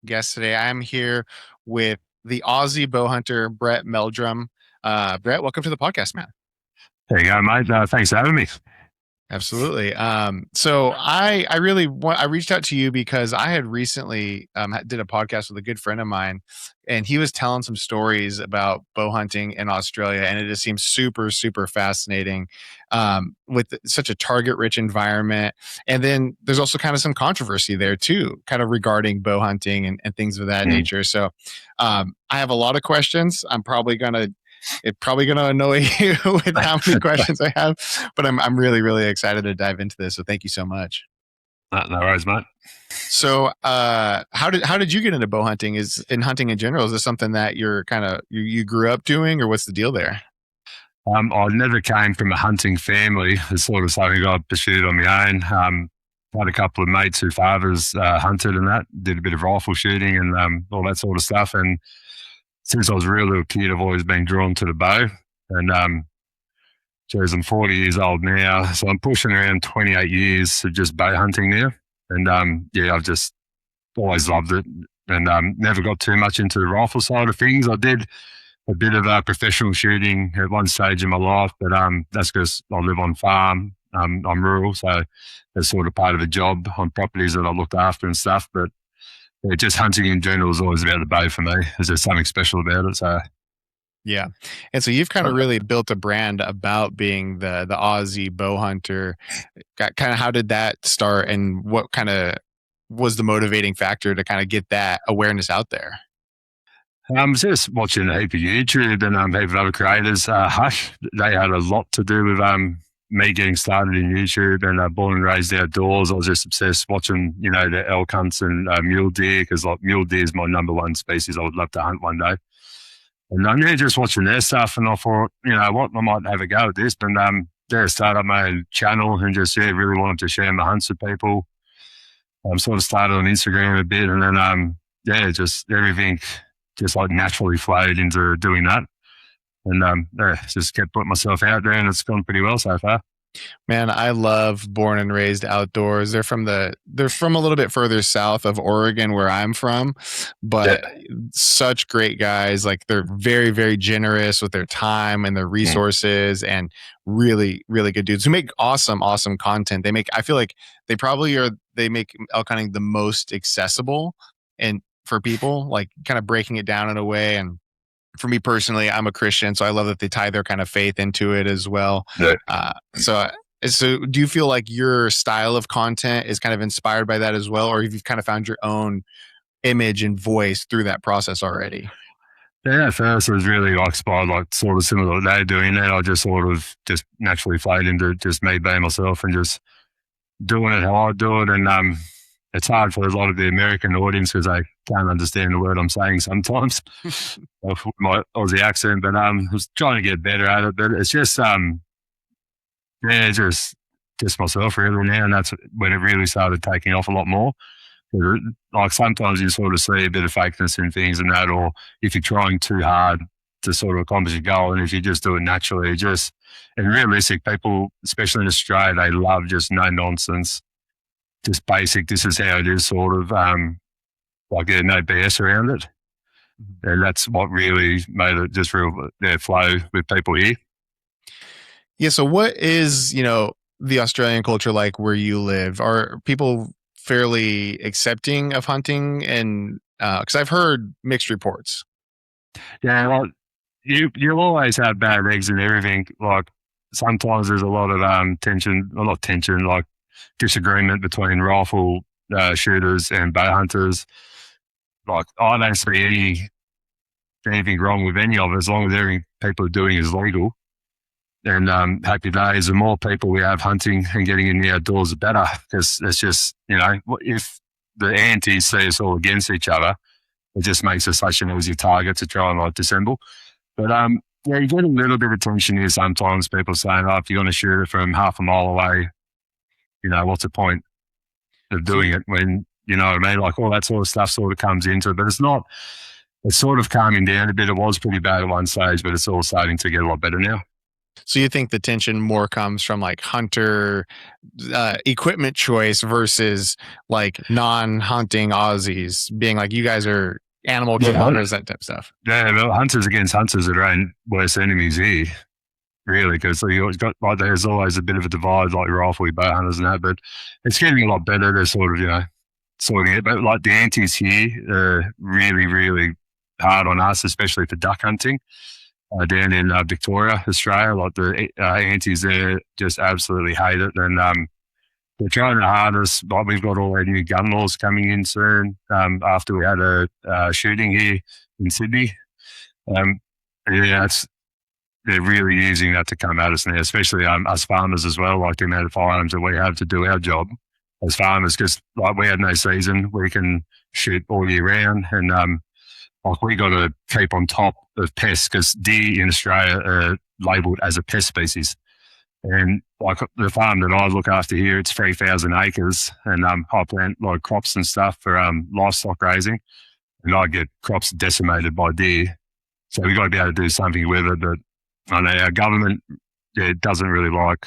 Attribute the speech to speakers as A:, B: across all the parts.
A: guest today. I'm here with the Aussie Bow Hunter, Brett Meldrum. Brett, welcome to the podcast, man.
B: There you go, mate. Thanks for having me.
A: Absolutely. So I really I reached out to you because I had recently did a podcast with a good friend of mine, and he was telling some stories about bow hunting in Australia, and it just seems super fascinating, with such a target rich environment. And then there's also kind of some controversy there too, kind of regarding bow hunting and things of that
B: Mm.
A: nature. So I have a lot of questions. It's probably gonna annoy you with how many questions I have, but I'm really excited to dive into this. So thank you so much.
B: No worries, mate.
A: So how did you get into bow hunting? Is in hunting in general? Is this something that you're kind of you grew up doing, or what's the deal there?
B: I never came from a hunting family. It's sort of something I pursued on my own. Had a couple of mates whose fathers hunted and that, did a bit of rifle shooting and all that sort of stuff. And since I was a real little kid, I've always been drawn to the bow. And geez, I'm 40 years old now, so I'm pushing around 28 years of just bow hunting now. And yeah, I've just always loved it and never got too much into the rifle side of things. I did a bit of professional shooting at one stage in my life, but that's because I live on farm. I'm rural, so that's sort of part of the job on properties that I looked after and stuff. But yeah, just hunting in general is always about the bow for me. There's just something special about it. So
A: Yeah, and so you've kind of really built a brand about being the Aussie bow hunter. Kind of how did that start, and what kind of was the motivating factor to kind of get that awareness out there?
B: I'm just watching a heap of YouTube and a heap of other creators. Hush, they had a lot to do with me getting started in YouTube and born and raised outdoors. I was just obsessed watching, the elk hunts and mule deer because like mule deer is my number one species. I would love to hunt one day. And yeah, just watching their stuff, and I thought, you know what, I might have a go at this. And yeah, started up my own channel and just really wanted to share my hunts with people. Sort of started on Instagram a bit, and then yeah, just everything just like naturally flowed into doing that. And yeah, just kept putting myself out there, and it's gone pretty well so far.
A: Man, I love born and raised outdoors. They're from a little bit further south of Oregon where I'm from,
B: Yeah.
A: but such great guys. Like they're very generous with their time and their
B: Mm.
A: resources, and really good dudes who make awesome content. I feel like they make elk hunting the most accessible and for people, like kind of breaking it down in a way. And for me personally, I'm a Christian, so I love that they tie their kind of faith into it as well.
B: Yeah.
A: So do you feel like your style of content is kind of inspired by that as well, or have you kind of found your own image and voice through that process already?
B: Yeah, at first it was really like inspired, like sort of similar to what they're doing. And I just sort of just naturally flowed into just me being myself and just doing it how I do it. And it's hard for a lot of the American audience because they can't understand the word I'm saying sometimes of my Aussie accent. But I was trying to get better at it. But it's just yeah, just myself really now, and that's when it really started taking off a lot more. Like sometimes you sort of see a bit of fakeness in things and that, or if you're trying too hard to sort of accomplish a goal, and if you just do it naturally, just and realistic people, especially in Australia, they love just no nonsense, just basic. This is how it is, sort of like yeah, no BS around it, and that's what really made it just real flow with people here.
A: Yeah. So what is, the Australian culture like where you live? Are people fairly accepting of hunting? And because I've heard mixed reports.
B: Yeah, like you'll always have bad eggs and everything. Like sometimes there's a lot of tension, well, not tension, like disagreement between rifle shooters and bow hunters. Like I don't see anything wrong with any of it as long as everything people are doing is legal. And happy days. The more people we have hunting and getting in the outdoors, the better. Because it's just if the antis see us all against each other, it just makes us such an easy target to try and like dissemble. But yeah, you get a little bit of tension here sometimes. People saying, "Oh, if you're going to shoot it from half a mile away, what's the point of doing it?" When you know what I mean, like all that sort of stuff sort of comes into it. But it's not. It's sort of calming down a bit. It was pretty bad at one stage, but it's all starting to get a lot better now.
A: So you think the tension more comes from like hunter equipment choice versus like non-hunting Aussies being like, you guys are animal
B: Yeah,
A: killers, that type of stuff.
B: yeah, well, hunters against hunters are our own worst enemies here, really, because you got like there's always a bit of a divide, like rifle bow hunters and that, but it's getting a lot better. They're sort of sorting it, but like the antis here are really, really hard on us, especially for duck hunting. Down in Victoria, Australia, like the antis there just absolutely hate it, and they're trying the hardest. Like we've got all our new gun laws coming in soon. After we had a shooting here in Sydney, um, yeah, they're really using that to come at us now, especially us farmers as well. Like the amount of firearms that we have to do our job as farmers, because like we have no season, we can shoot all year round, and like we got to keep on top of pests because deer in Australia are labelled as a pest species. And like the farm that I look after here, it's 3,000 acres, and I plant like crops and stuff for livestock raising, and I get crops decimated by deer. So we got to be able to do something with it. But I know our government doesn't really like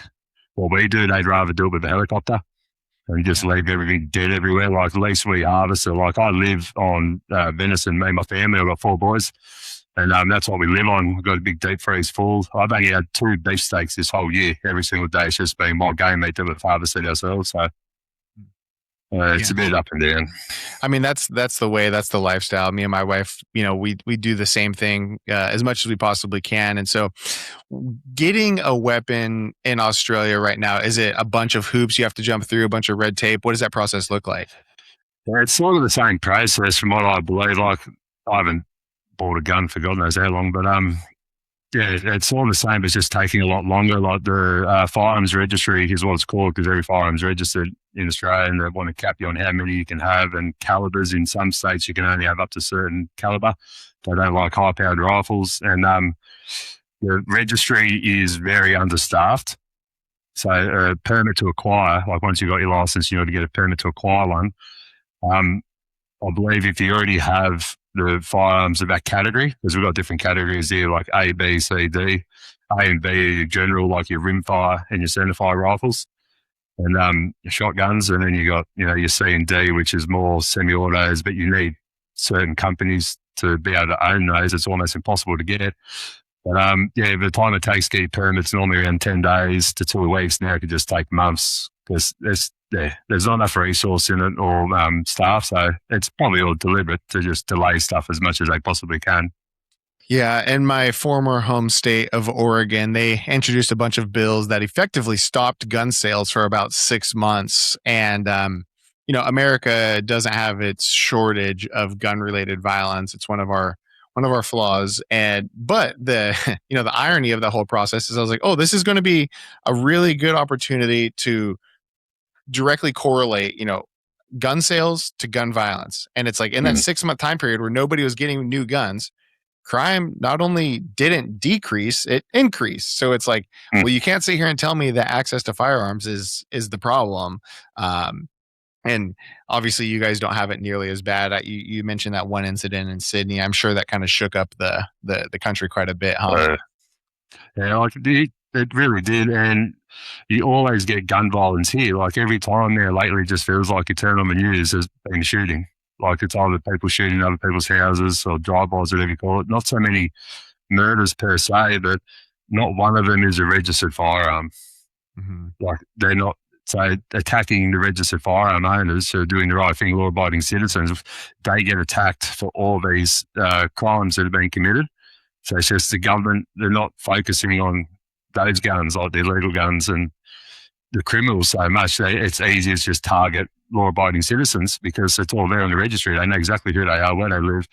B: what we do. They'd rather do it with a helicopter and just leave everything dead everywhere. Like at least we harvest it. Like I live on venison, me and my family. I've got 4 boys. And that's what we live on. We've got a big deep freeze full. I've only had 2 beefsteaks this whole year. Every single day it's just been my game meat that we've harvested ourselves. So it's a bit up and down.
A: I mean, that's the way, that's the lifestyle. Me and my wife, we do the same thing as much as we possibly can. And so getting a weapon in Australia right now, is it a bunch of hoops you have to jump through, a bunch of red tape? What does that process look like?
B: Yeah, it's sort of the same process from what I believe. Like I haven't bought a gun for God knows how long, but yeah, it's all the same. It's just taking a lot longer. Like the firearms registry is what it's called, because every firearms registered in Australia, and they want to cap you on how many you can have, and calibers. In some states, you can only have up to a certain caliber. They don't like high-powered rifles, and the registry is very understaffed. So a permit to acquire, like once you've got your license, you know, to get a permit to acquire one. I believe if you already have the firearms of that category, because we've got different categories here, like A, B, C, D. A and B are your general, like your rimfire and your centerfire rifles, and your shotguns, and then you got your C and D, which is more semi-autos, but you need certain companies to be able to own those. It's almost impossible to get. But yeah, the time it takes to get permits normally around 10 days to 2 weeks. Now it could just take months because there's not enough resource in it or staff. So it's probably all deliberate to just delay stuff as much as they possibly can.
A: Yeah, in my former home state of Oregon, they introduced a bunch of bills that effectively stopped gun sales for about 6 months. And America doesn't have its shortage of gun-related violence. It's one of our flaws. But the the irony of the whole process is I was like, oh, this is going to be a really good opportunity to directly correlate, gun sales to gun violence. And it's like in that 6-month time period where nobody was getting new guns, crime not only didn't decrease, it increased. So it's like, well, you can't sit here and tell me that access to firearms is the problem. And obviously you guys don't have it nearly as bad. You mentioned that one incident in Sydney. I'm sure that kind of shook up the country quite a bit, huh?
B: Yeah, like it really did. And you always get gun violence here. Like every time there lately, it just feels like you turn on the news, there's been shooting. Like it's either people shooting other people's houses or drive-bys, whatever you call it. Not so many murders per se, but not one of them is a registered firearm. Mm-hmm. Like they're not. So attacking the registered firearm owners who are doing the right thing, law-abiding citizens, they get attacked for all these crimes that have been committed. So it's just the government, they're not focusing on those guns, like the illegal guns and the criminals so much. It's easy to just target law-abiding citizens because it's all there on the registry. They know exactly who they are, where they live.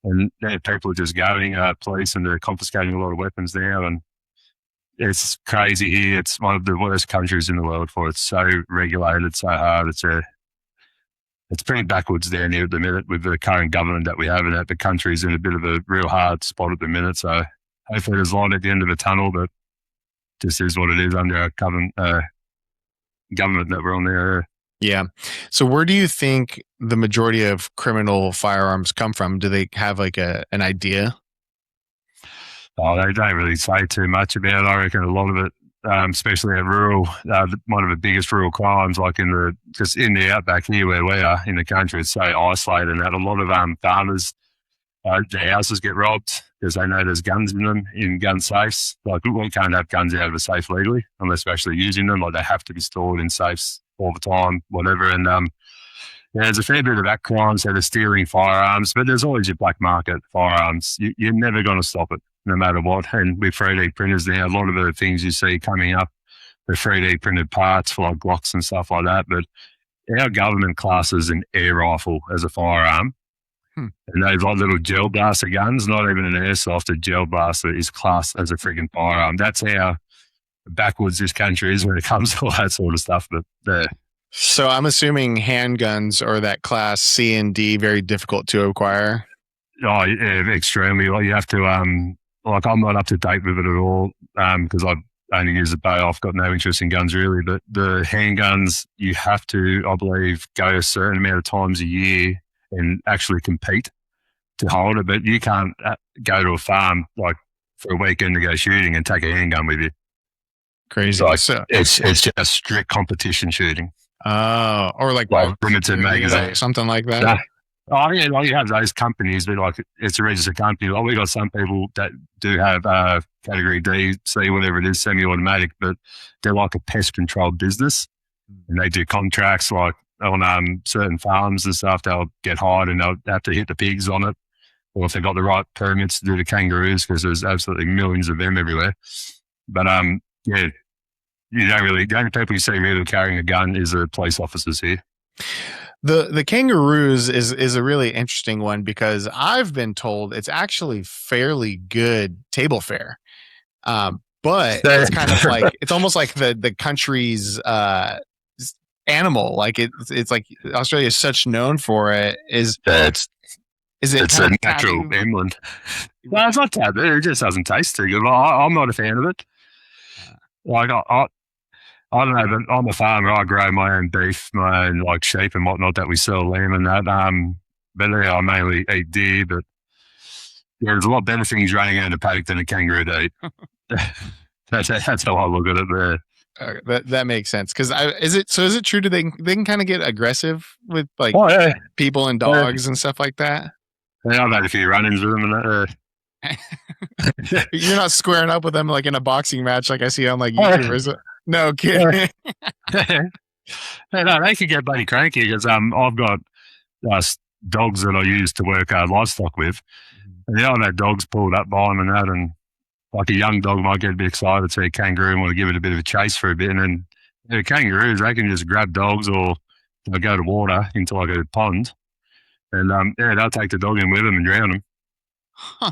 B: And people are just going, police, and they're confiscating a lot of weapons now. And it's crazy here. It's one of the worst countries in the world for it. It's so regulated, so hard. It's pretty backwards down here at the minute with the current government that we have, and that the country's in a bit of a real hard spot at the minute. So hopefully there's light at the end of the tunnel, but this is what it is under our government that we're on there.
A: Yeah. So where do you think the majority of criminal firearms come from? Do they have like an idea?
B: Oh, they don't really say too much about it. I reckon a lot of it, especially at rural, one of the biggest rural crimes, like just in the outback here where we are in the country, it's so isolated, and that a lot of farmers, their houses get robbed because they know there's guns in them in gun safes. Like we can't have guns out of a safe legally unless we're actually using them. Like they have to be stored in safes all the time, whatever. And yeah, there's a fair bit of that crime, so they're stealing firearms, but there's always your black market firearms. You're never going to stop it, no matter what. And with 3D printers now, a lot of the things you see coming up, the 3D printed parts for like Glocks and stuff like that. But our government classes an air rifle as a firearm. And those like little gel blaster guns, not even an airsoft, a gel blaster is classed as a freaking firearm. That's how backwards this country is when it comes to all that sort of stuff. But
A: so I'm assuming handguns or that class C and D very difficult to acquire.
B: Oh, yeah, extremely. Like you have to, like I'm not up to date with it at all because I only use a bow. I've got no interest in guns really. But the handguns, you have to, I believe, go a certain amount of times a year and actually compete to hold it. But you can't go to a farm like for a weekend to go shooting and take a handgun with you.
A: Crazy.
B: So it's just strict competition shooting.
A: Oh, or like
B: limited magazine,
A: something like that.
B: Oh yeah, like you have those companies, but like it's a registered company. Like we got some people that do have category D, C, whatever it is, semi-automatic, but they're like a pest control business, and they do contracts like on certain farms and stuff. They'll get hired and they'll have to hit the pigs on it, or if they've got the right permits to do the kangaroos, because there's absolutely millions of them everywhere. But yeah, you don't really. The only people you see really carrying a gun is the police officers here.
A: The kangaroos is a really interesting one because I've been told it's actually fairly good table fare. But it's kind of like it's almost like the country's animal. Like it's like Australia is such known for it. Is it?
B: It's a natural emblem. Well, it's not taboo. It just doesn't taste too good. I'm not a fan of it. Like I don't know, but I'm a farmer. I grow my own beef, my own like sheep and whatnot that we sell lamb and that. But yeah, I mainly eat deer. But yeah, there's a lot better things running around the paddock than a kangaroo to eat. That's how I look at it there.
A: That makes sense. Because is it true? Do they can kind of get aggressive with like people and dogs and stuff like that?
B: Yeah, I've had a few run-ins with them and that.
A: You're not squaring up with them like in a boxing match like I see on like YouTube, is it? No kidding.
B: No, they can get bloody cranky because I've got dogs that I use to work livestock with. And I've had dogs pulled up by them and that, and like a young dog might get a bit excited to see a kangaroo and want to give it a bit of a chase for a bit. And then the kangaroos, they can just grab dogs or they'll go to water into like a pond, and they'll take the dog in with them and drown them.
A: Huh.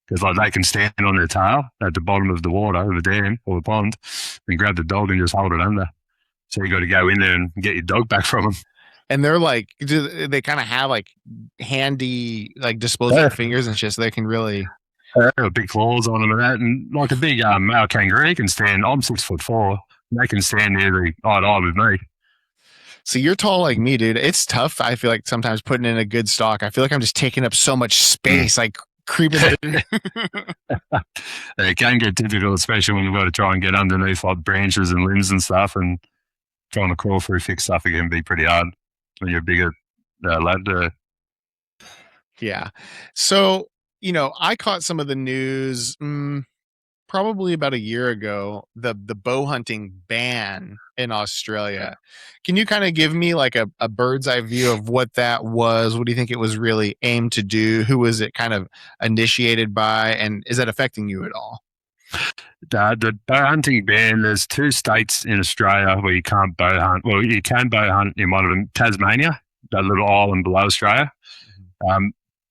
B: Because like they can stand on their tail at the bottom of the water, of the dam or the pond, and grab the dog and just hold it under. So you got to go in there and get your dog back from them.
A: And they're like, do they kind of have like handy like disposable fingers and shit, so they can really
B: big claws on them and that. And like a big male kangaroo can stand. I'm 6'4", and they can stand nearly eye to eye with me.
A: So you're tall like me, dude. It's tough. I feel like sometimes putting in a good stock. I feel like I'm just taking up so much space. Like creeping.
B: It can get difficult, especially when you've got to try and get underneath like branches and limbs and stuff, and trying to crawl through thick stuff can be pretty hard when you're a bigger lad.
A: Yeah. So, I caught some of the news probably about a year ago, the bow hunting ban in Australia. Can you kind of give me like a bird's eye view of what that was? What do you think it was really aimed to do? Who was it kind of initiated by? And is that affecting you at all?
B: The bow hunting ban, there's 2 states in Australia where you can't bow hunt. Well, you can bow hunt in one of them, Tasmania, that little island below Australia.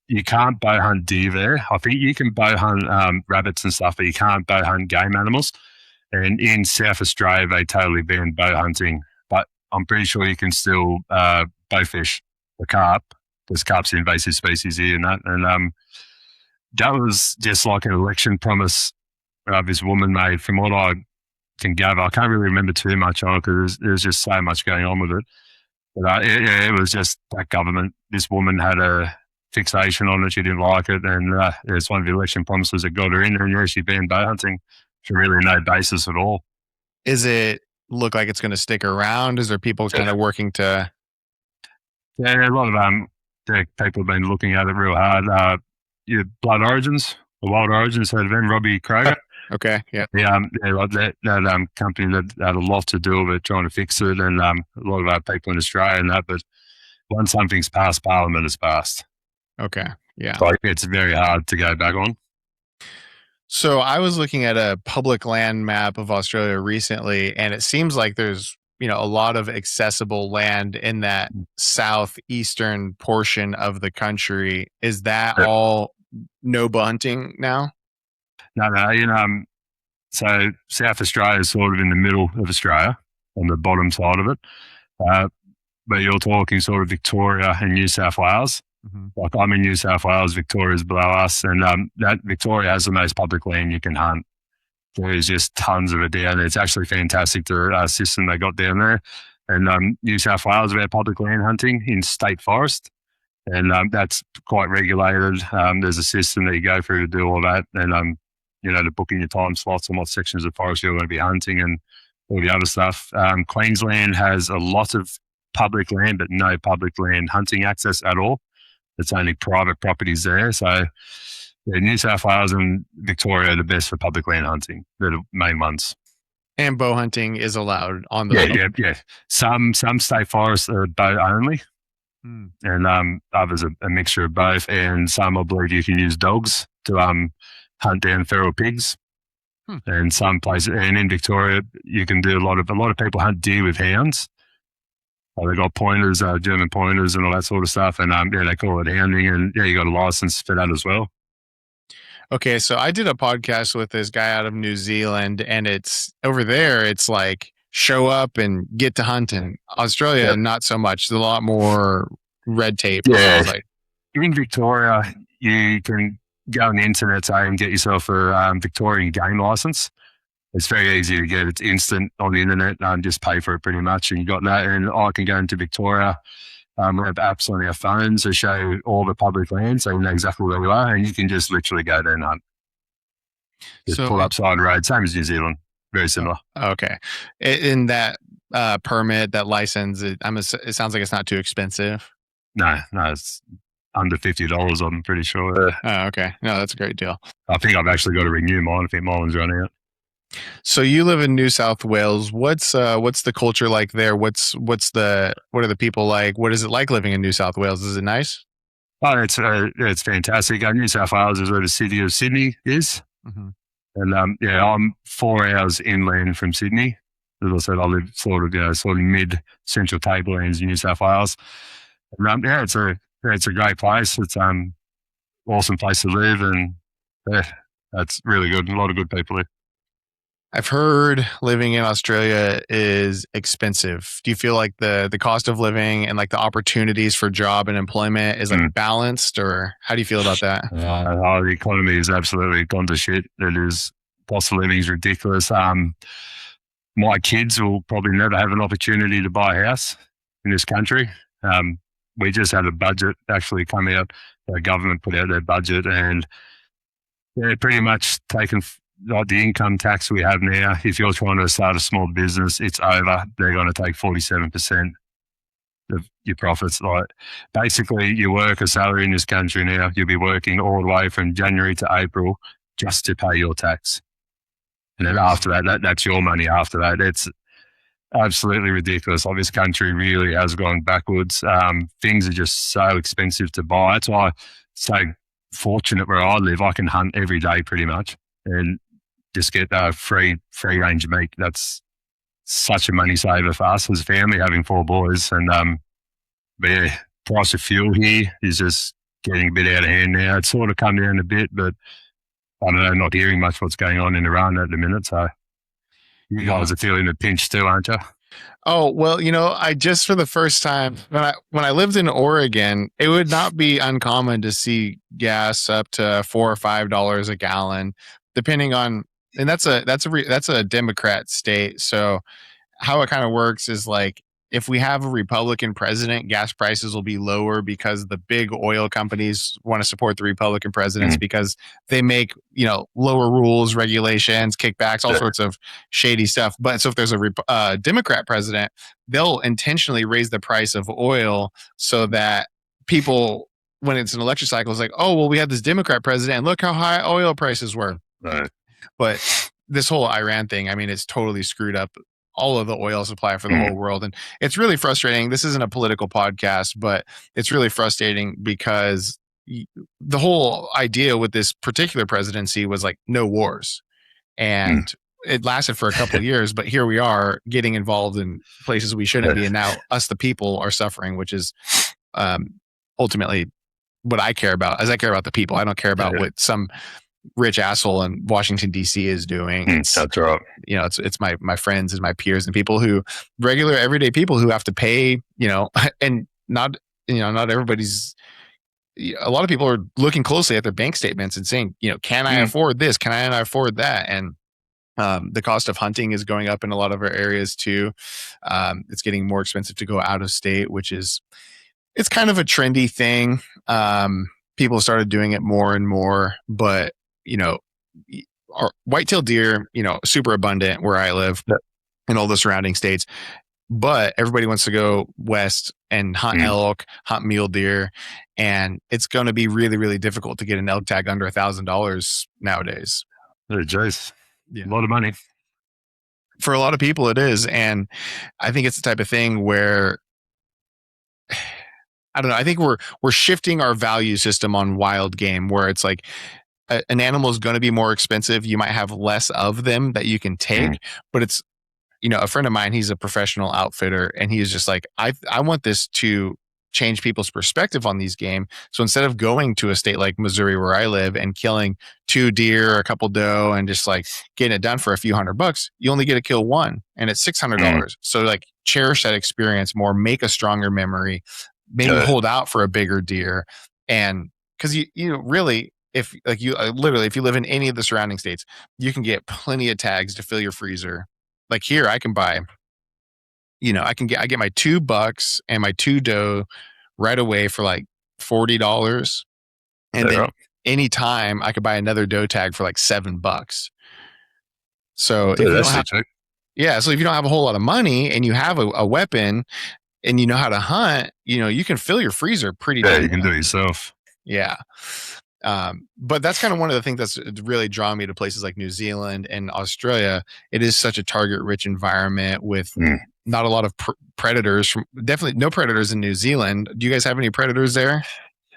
B: You can't bow hunt deer there. I think you can bow hunt rabbits and stuff, but you can't bow hunt game animals. And in South Australia, they totally banned bow hunting. But I'm pretty sure you can still bow fish the carp. There's carp's an invasive species here and that. And that was just like an election promise this woman made, from what I can gather. I can't really remember too much on it because there's just so much going on with it. But it was just that government. This woman had a fixation on it. She didn't like it, and it's one of the election promises that got her in there. And yeah, she banned bow hunting for really no basis at all.
A: Is it look like it's going to stick around? Is there people kind of working to?
B: Yeah, a lot of the people have been looking at it real hard. Your Blood Origins, the Wild Origins, heard of them? Robbie Kroger.
A: Okay, yeah.
B: Like that company that had a lot to do with trying to fix it, and a lot of our people in Australia and that. But once something's passed Parliament, it's passed.
A: Okay, yeah.
B: So it's very hard to go back on.
A: So I was looking at a public land map of Australia recently, and it seems like there's a lot of accessible land in that southeastern portion of the country. Is that all no bow hunting now?
B: No. So South Australia is sort of in the middle of Australia, on the bottom side of it. But you're talking sort of Victoria and New South Wales. Mm-hmm. Like I'm in New South Wales, Victoria's below us, and that Victoria has the most public land you can hunt. There's just tons of it down there. It's actually fantastic, the system they got down there. And New South Wales, about public land hunting in state forest, and that's quite regulated. There's a system that you go through to do all that, and to book in your time slots and what sections of forest you're going to be hunting and all the other stuff. Queensland has a lot of public land, but no public land hunting access at all. It's only private properties there. So New South Wales and Victoria are the best for public land hunting. They're the main ones.
A: And bow hunting is allowed on the
B: Yeah. Some state forests are bow only, and others are a mixture of both. And some, I believe, you can use dogs to hunt down feral pigs. And some places, and in Victoria, you can do a lot of people hunt deer with hounds. They got pointers, German pointers, and all that sort of stuff. And they call it hounding, and you got a license for that as well.
A: Okay, so I did a podcast with this guy out of New Zealand, and it's over there. It's like show up and get to hunting. Australia, not so much. There's a lot more red tape.
B: Yeah, in Victoria, you can go on the internet and get yourself a Victorian game license. It's very easy to get. It's instant on the internet. Just pay for it pretty much, and you got that. And I can go into Victoria. We have apps on our phones that show all the public land, so you know exactly where you are, and you can just literally go there and hunt. Just pull up side road, same as New Zealand. Very similar.
A: Okay. In that permit, that license, it sounds like it's not too expensive.
B: No, it's under $50, I'm pretty sure.
A: Oh, okay. No, that's a great deal.
B: I think I've actually got to renew mine. I think mine was running out.
A: So you live in New South Wales. What's the culture like there? What are the people like? What is it like living in New South Wales? Is it nice?
B: Oh, it's fantastic. New South Wales is where the city of Sydney is. Mm-hmm. And I'm 4 hours inland from Sydney. As I said, I live sort of mid central tablelands in New South Wales. And it's a great place. It's awesome place to live, and that's really good. A lot of good people here.
A: I've heard living in Australia is expensive. Do you feel like the cost of living and like the opportunities for job and employment is like balanced, or how do you feel about that?
B: The economy is absolutely gone to shit. Cost of living is ridiculous. My kids will probably never have an opportunity to buy a house in this country. We just had a budget actually come out. The government put out their budget, and they're pretty much taken like the income tax we have now. If you're trying to start a small business, it's over. They're going to take 47% of your profits. Like basically, you work a salary in this country now. You'll be working all the way from January to April just to pay your tax, and then after that's your money. After that, it's absolutely ridiculous. Like this country really has gone backwards. Things are just so expensive to buy. That's why I'm so fortunate where I live. I can hunt every day pretty much, and just get free range meat. That's such a money saver for us as a family, having 4 boys. And price of fuel here is just getting a bit out of hand now. It's sort of come down a bit, but I don't know, not hearing much what's going on in Iran at the minute. So you guys are feeling the pinch too, aren't you?
A: Oh, well, I just for the first time when I lived in Oregon, it would not be uncommon to see gas up to $4 or $5 a gallon, depending on. And that's a Democrat state. So how it kind of works is like if we have a Republican president, gas prices will be lower because the big oil companies want to support the Republican presidents because they make, lower rules, regulations, kickbacks, all sorts of shady stuff. But so if there's a Democrat president, they'll intentionally raise the price of oil so that people, when it's an election cycle, it's like, oh, well, we had this Democrat president and look how high oil prices were.
B: Right.
A: But this whole Iran thing, I mean, it's totally screwed up all of the oil supply for the whole world. And it's really frustrating. This isn't a political podcast, but it's really frustrating because the whole idea with this particular presidency was like no wars. And it lasted for a couple of years, but here we are getting involved in places we shouldn't be. And now us, the people, are suffering, which is ultimately what I care about. As I care about the people, I don't care about what some rich asshole in Washington D.C. is doing.
B: That's right.
A: It's my friends and my peers and people who regular everyday people who have to pay. And not everybody's. A lot of people are looking closely at their bank statements and saying, can I afford this? Can I afford that? And the cost of hunting is going up in a lot of our areas too. It's getting more expensive to go out of state, which is it's kind of a trendy thing. People started doing it more and more, but our whitetail deer, super abundant where I live in all the surrounding states, but everybody wants to go west and hunt elk, hunt mule deer. And it's going to be really, really difficult to get an elk tag under $1,000 nowadays.
B: Jeez. Yeah. A lot of money.
A: For a lot of people it is. And I think it's the type of thing where, I don't know. I think we're shifting our value system on wild game where it's like an animal is going to be more expensive. You might have less of them that you can take, but it's, a friend of mine, he's a professional outfitter and he is just like, I want this to change people's perspective on these game. So instead of going to a state like Missouri where I live and killing 2 deer, a couple doe and just like getting it done for a few $100, you only get to kill one and it's $600. So like cherish that experience more, make a stronger memory, maybe hold out for a bigger deer. And because you really, if like you literally, if you live in any of the surrounding states, you can get plenty of tags to fill your freezer. Like here, I can buy, I get my 2 bucks and my 2 doe right away for like $40. And then anytime I could buy another doe tag for like $7. So if you don't have, so if you don't have a whole lot of money and you have a weapon and you know how to hunt, you can fill your freezer pretty.
B: Yeah, you can do it yourself.
A: Yeah. But that's kind of one of the things that's really drawn me to places like New Zealand and Australia. It is such a target-rich environment with not a lot of predators. Definitely no predators in New Zealand. Do you guys have any predators there?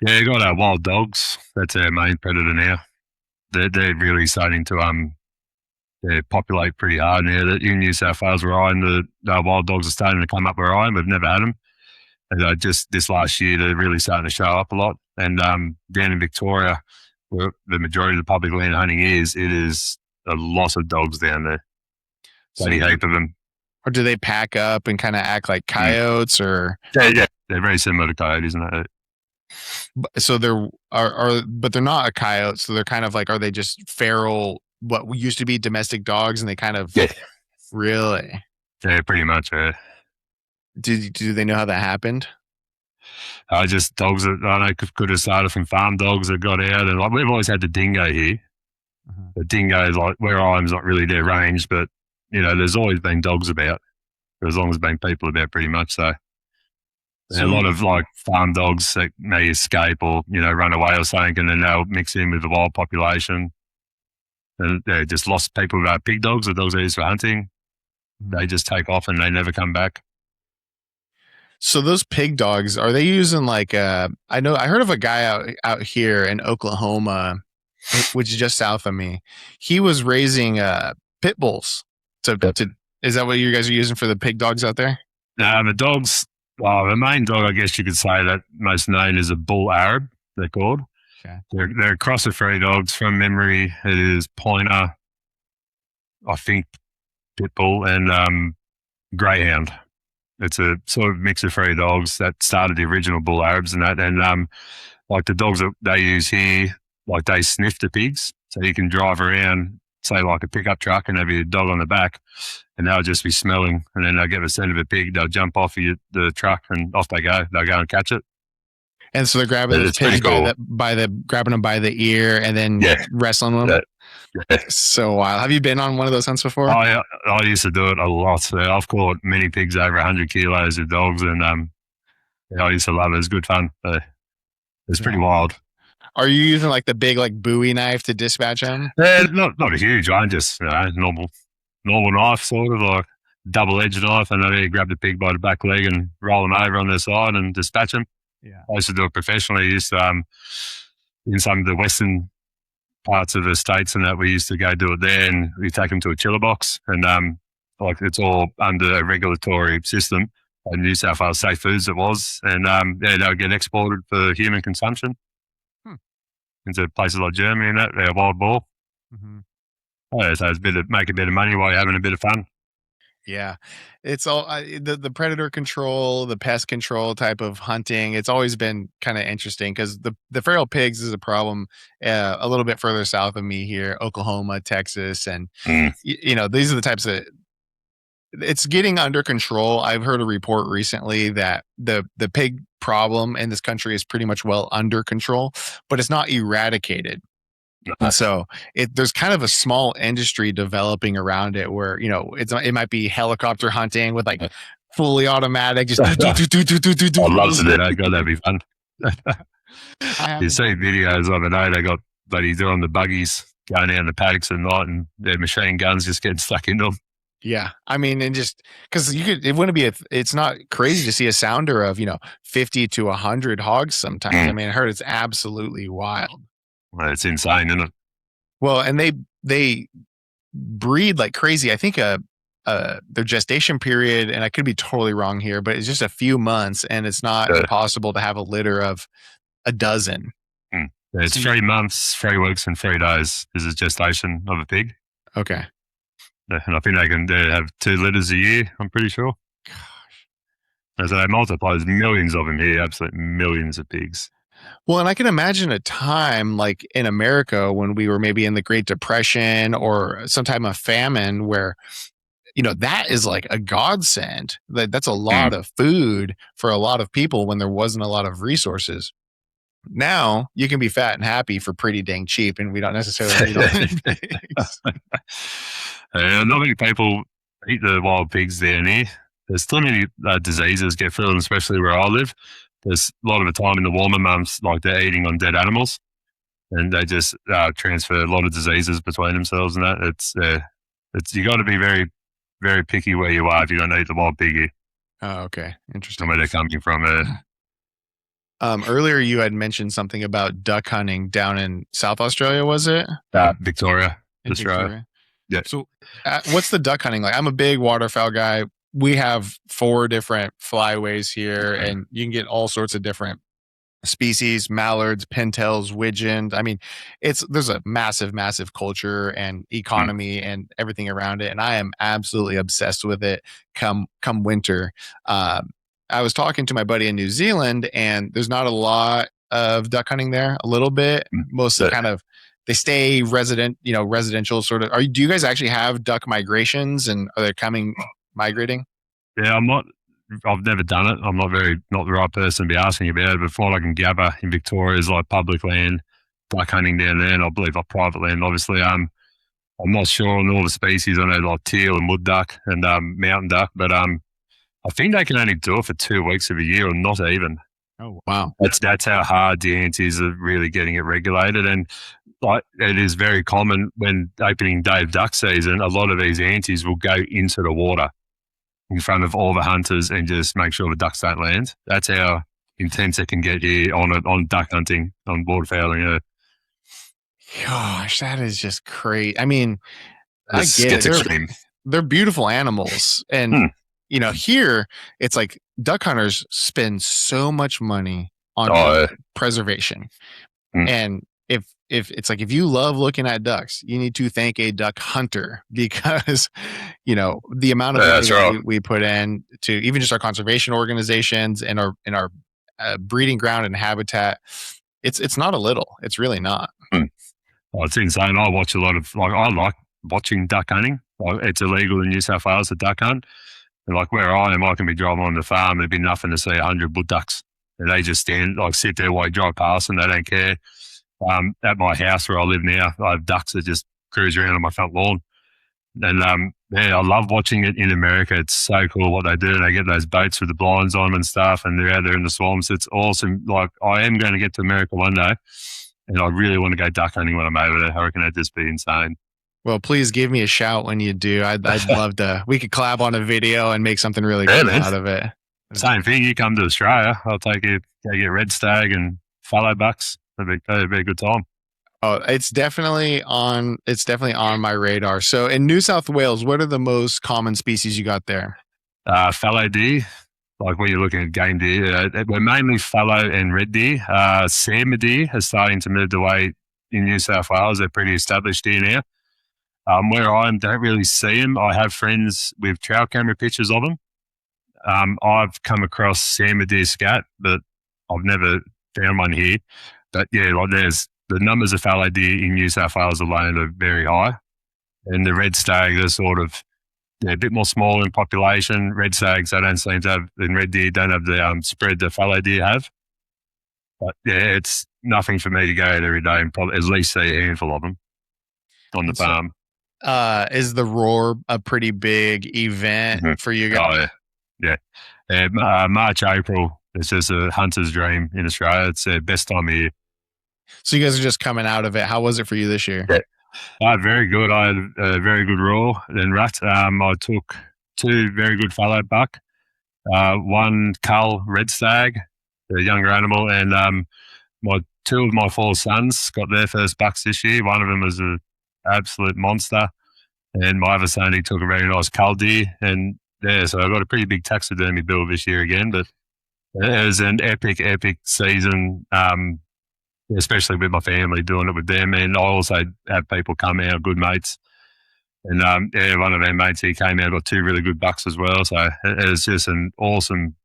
B: Yeah, you got wild dogs. That's our main predator now. They're really starting to they populate pretty hard now. In New South Wales where I am, the wild dogs are starting to come up where I am. We've never had them. And just this last year, they're really starting to show up a lot. And down in Victoria, where the majority of the public land hunting it is a lot of dogs down there. Plenty heap of them.
A: Or do they pack up and kind of act like coyotes? Or
B: yeah, they're very similar to coyotes, isn't it?
A: So but they're not a coyote. So they're kind of like, are they just feral? What used to be domestic dogs, and they kind of really?
B: Yeah, pretty much.
A: Do they know how that happened?
B: Just dogs that I know could have started from farm dogs that got out, and like we've always had the dingo here. The dingo is like where I'm not really their range, but there's always been dogs about, as long as there's been people about, pretty much. So a lot of like farm dogs that may escape or run away or something, and then they'll mix in with the wild population. And they just lost people about pig dogs, the dogs they use for hunting. They just take off and they never come back.
A: So those pig dogs, are they using like I heard of a guy out here in Oklahoma, which is just south of me. He was raising pit bulls. Is that what you guys are using for the pig dogs out there?
B: No, the dogs. Well, the main dog, I guess you could say that most known is a bull Arab. They're called. Okay. They're a cross of 3 dogs. From memory, it is pointer, I think, pit bull, and greyhound. It's a sort of mix of 3 dogs that started the original bull Arabs and that. And like the dogs that they use here, like they sniff the pigs, so you can drive around say like a pickup truck and have your dog on the back, and they'll just be smelling, and then they'll get the scent of a pig, they'll jump off the truck and off they go. They'll go and catch it.
A: And so they're grabbing those pigs cool. grabbing them by the ear and then wrestling them. Yeah. So wild. Have you been on one of those hunts before?
B: I used to do it a lot. So I've caught many pigs over 100 kilos of dogs, and I used to love it. It's good fun. It's pretty wild.
A: Are you using like the big like Bowie knife to dispatch them?
B: Not a huge one, just normal knife, sort of like double-edged knife, and I grab the pig by the back leg and roll them over on their side and dispatch them.
A: Yeah,
B: I used to do it professionally. I used to, in some of the western parts of the states and that, we used to go do it there, and we take them to a chiller box, and like it's all under a regulatory system. In New South Wales Safe Foods it was, and they would get exported for human consumption into places like Germany and that. They're wild boar. Mm-hmm. So it's make a bit of money while you're having a bit of fun.
A: Yeah, it's all the predator control, the pest control type of hunting. It's always been kind of interesting because the feral pigs is a problem a little bit further south of me here, Oklahoma, Texas, and these are the types of. It's getting under control. I've heard a report recently that the pig problem in this country is pretty much well under control, but it's not eradicated. And so there's kind of a small industry developing around it where, it might be helicopter hunting with like fully automatic. Just
B: I'd love to do that. God, that'd be fun. You see videos of it, they got bloody doing the buggies going down the paddocks at night and their machine guns just getting stuck into them.
A: Yeah. I mean, and just because it's not crazy to see a sounder of, 50 to 100 hogs sometimes. I mean, I heard it's absolutely wild.
B: Well, it's insane, isn't it?
A: Well, and they breed like crazy. I think their gestation period, and I could be totally wrong here, but it's just a few months, and it's not possible to have a litter of a dozen.
B: It's 3 months, 3 weeks, and 3 days is the gestation of a pig.
A: Okay.
B: And I think they can have 2 litters a year, I'm pretty sure. Gosh. So they multiply. There's millions of them here, absolute millions of pigs.
A: Well, and I can imagine a time like in America when we were maybe in the Great Depression or some type of famine where, that is like a godsend. That's a lot of food for a lot of people when there wasn't a lot of resources. Now you can be fat and happy for pretty dang cheap, and we don't necessarily need pigs.
B: Not many people eat the wild pigs there and here. There's still many diseases get through them, especially where I live. There's a lot of the time in the warmer months, like they're eating on dead animals, and they just transfer a lot of diseases between themselves. And that it's you got to be very, very picky where you are if you're going to eat the wild piggy.
A: Oh, okay, interesting.
B: Where they're coming from.
A: Earlier you had mentioned something about duck hunting down in South Australia. Was it?
B: Victoria.
A: That's
B: right. Yeah.
A: So, what's the duck hunting like? I'm a big waterfowl guy. We have 4 different flyways here, and you can get all sorts of different species: mallards, pintails, widgeons. I mean, there's a massive, massive culture and economy and everything around it, and I am absolutely obsessed with it. Come winter, I was talking to my buddy in New Zealand, and there's not a lot of duck hunting there. A little bit, mostly kind of. They stay residential sort of. Do you guys actually have duck migrations, and are they migrating?
B: Yeah, I've never done it. I'm not the right person to be asking about it. But from what I can gather, in Victoria is like public land, duck hunting down there, and I believe like private land. Obviously, I'm not sure on all the species. I know like teal and wood duck and mountain duck, but I think they can only do it for 2 weeks of a year, or not even.
A: Oh wow!
B: That's how hard the antis are really getting it regulated, and like it is very common when opening day of duck season. A lot of these antis will go into the water in front of all the hunters and just make sure the ducks don't land. That's how intense it can get here on duck hunting, on waterfowling.
A: Gosh, that is just crazy. I mean,
B: I get it.
A: They're beautiful animals, and here it's like duck hunters spend so much money on preservation, and if it's like if you love looking at ducks, you need to thank a duck hunter because the amount of money we put in to even just our conservation organizations and our breeding ground and habitat. It's not a little. It's really not.
B: Oh, it's insane. I watch a lot of I like watching duck hunting. Like, it's illegal in New South Wales to duck hunt. And like where I am, I can be driving on the farm and it'd be nothing to see 100 wood ducks. And they just sit there while you drive past and they don't care. At my house where I live now, I have ducks that just cruise around on my front lawn. And I love watching it in America. It's so cool what they do. They get those boats with the blinds on and stuff, and they're out there in the swamps. It's awesome. Like, I am going to get to America one day, and I really want to go duck hunting when I'm over there. I reckon that'd just be insane.
A: Well, please give me a shout when you do. I'd love to. We could collab on a video and make something really cool out of it.
B: Same thing. You come to Australia, I'll take you. Go get red stag and fallow bucks. That'd be a good time.
A: Oh, it's definitely on my radar. So in New South Wales, what are the most common species you got there?
B: Fallow deer, like when you're looking at game deer. We're mainly fallow and red deer. Salmon deer are starting to move the way in New South Wales. They're pretty established here now. Where I am, don't really see them. I have friends with trail camera pictures of them. I've come across salmon deer scat, but I've never found one here. But yeah, like there's the numbers of fallow deer in New South Wales alone are very high. And the red stag, they're sort of a bit more small in population. Red stags, they don't seem to have, and red deer don't have the spread the fallow deer have. But yeah, it's nothing for me to go out every day and probably at least see a handful of them on the farm.
A: Is the Roar a pretty big event for you guys?
B: Oh, yeah. March, April, it's just a hunter's dream in Australia. It's the best time of year.
A: So you guys are just coming out of it. How was it for you this year?
B: Yeah. Very good. I had a very good roar and rat. I took 2 very good fallow buck, 1 cull red stag, a younger animal, and 2 of my 4 sons got their first bucks this year. One of them was an absolute monster, and my other son, he took a very nice cull deer. And yeah, so I got a pretty big taxidermy bill this year again, but it was an epic season. Especially with my family, doing it with them. And I also have people come out, good mates. And one of their mates, he came out, got 2 really good bucks as well. So it was just an awesome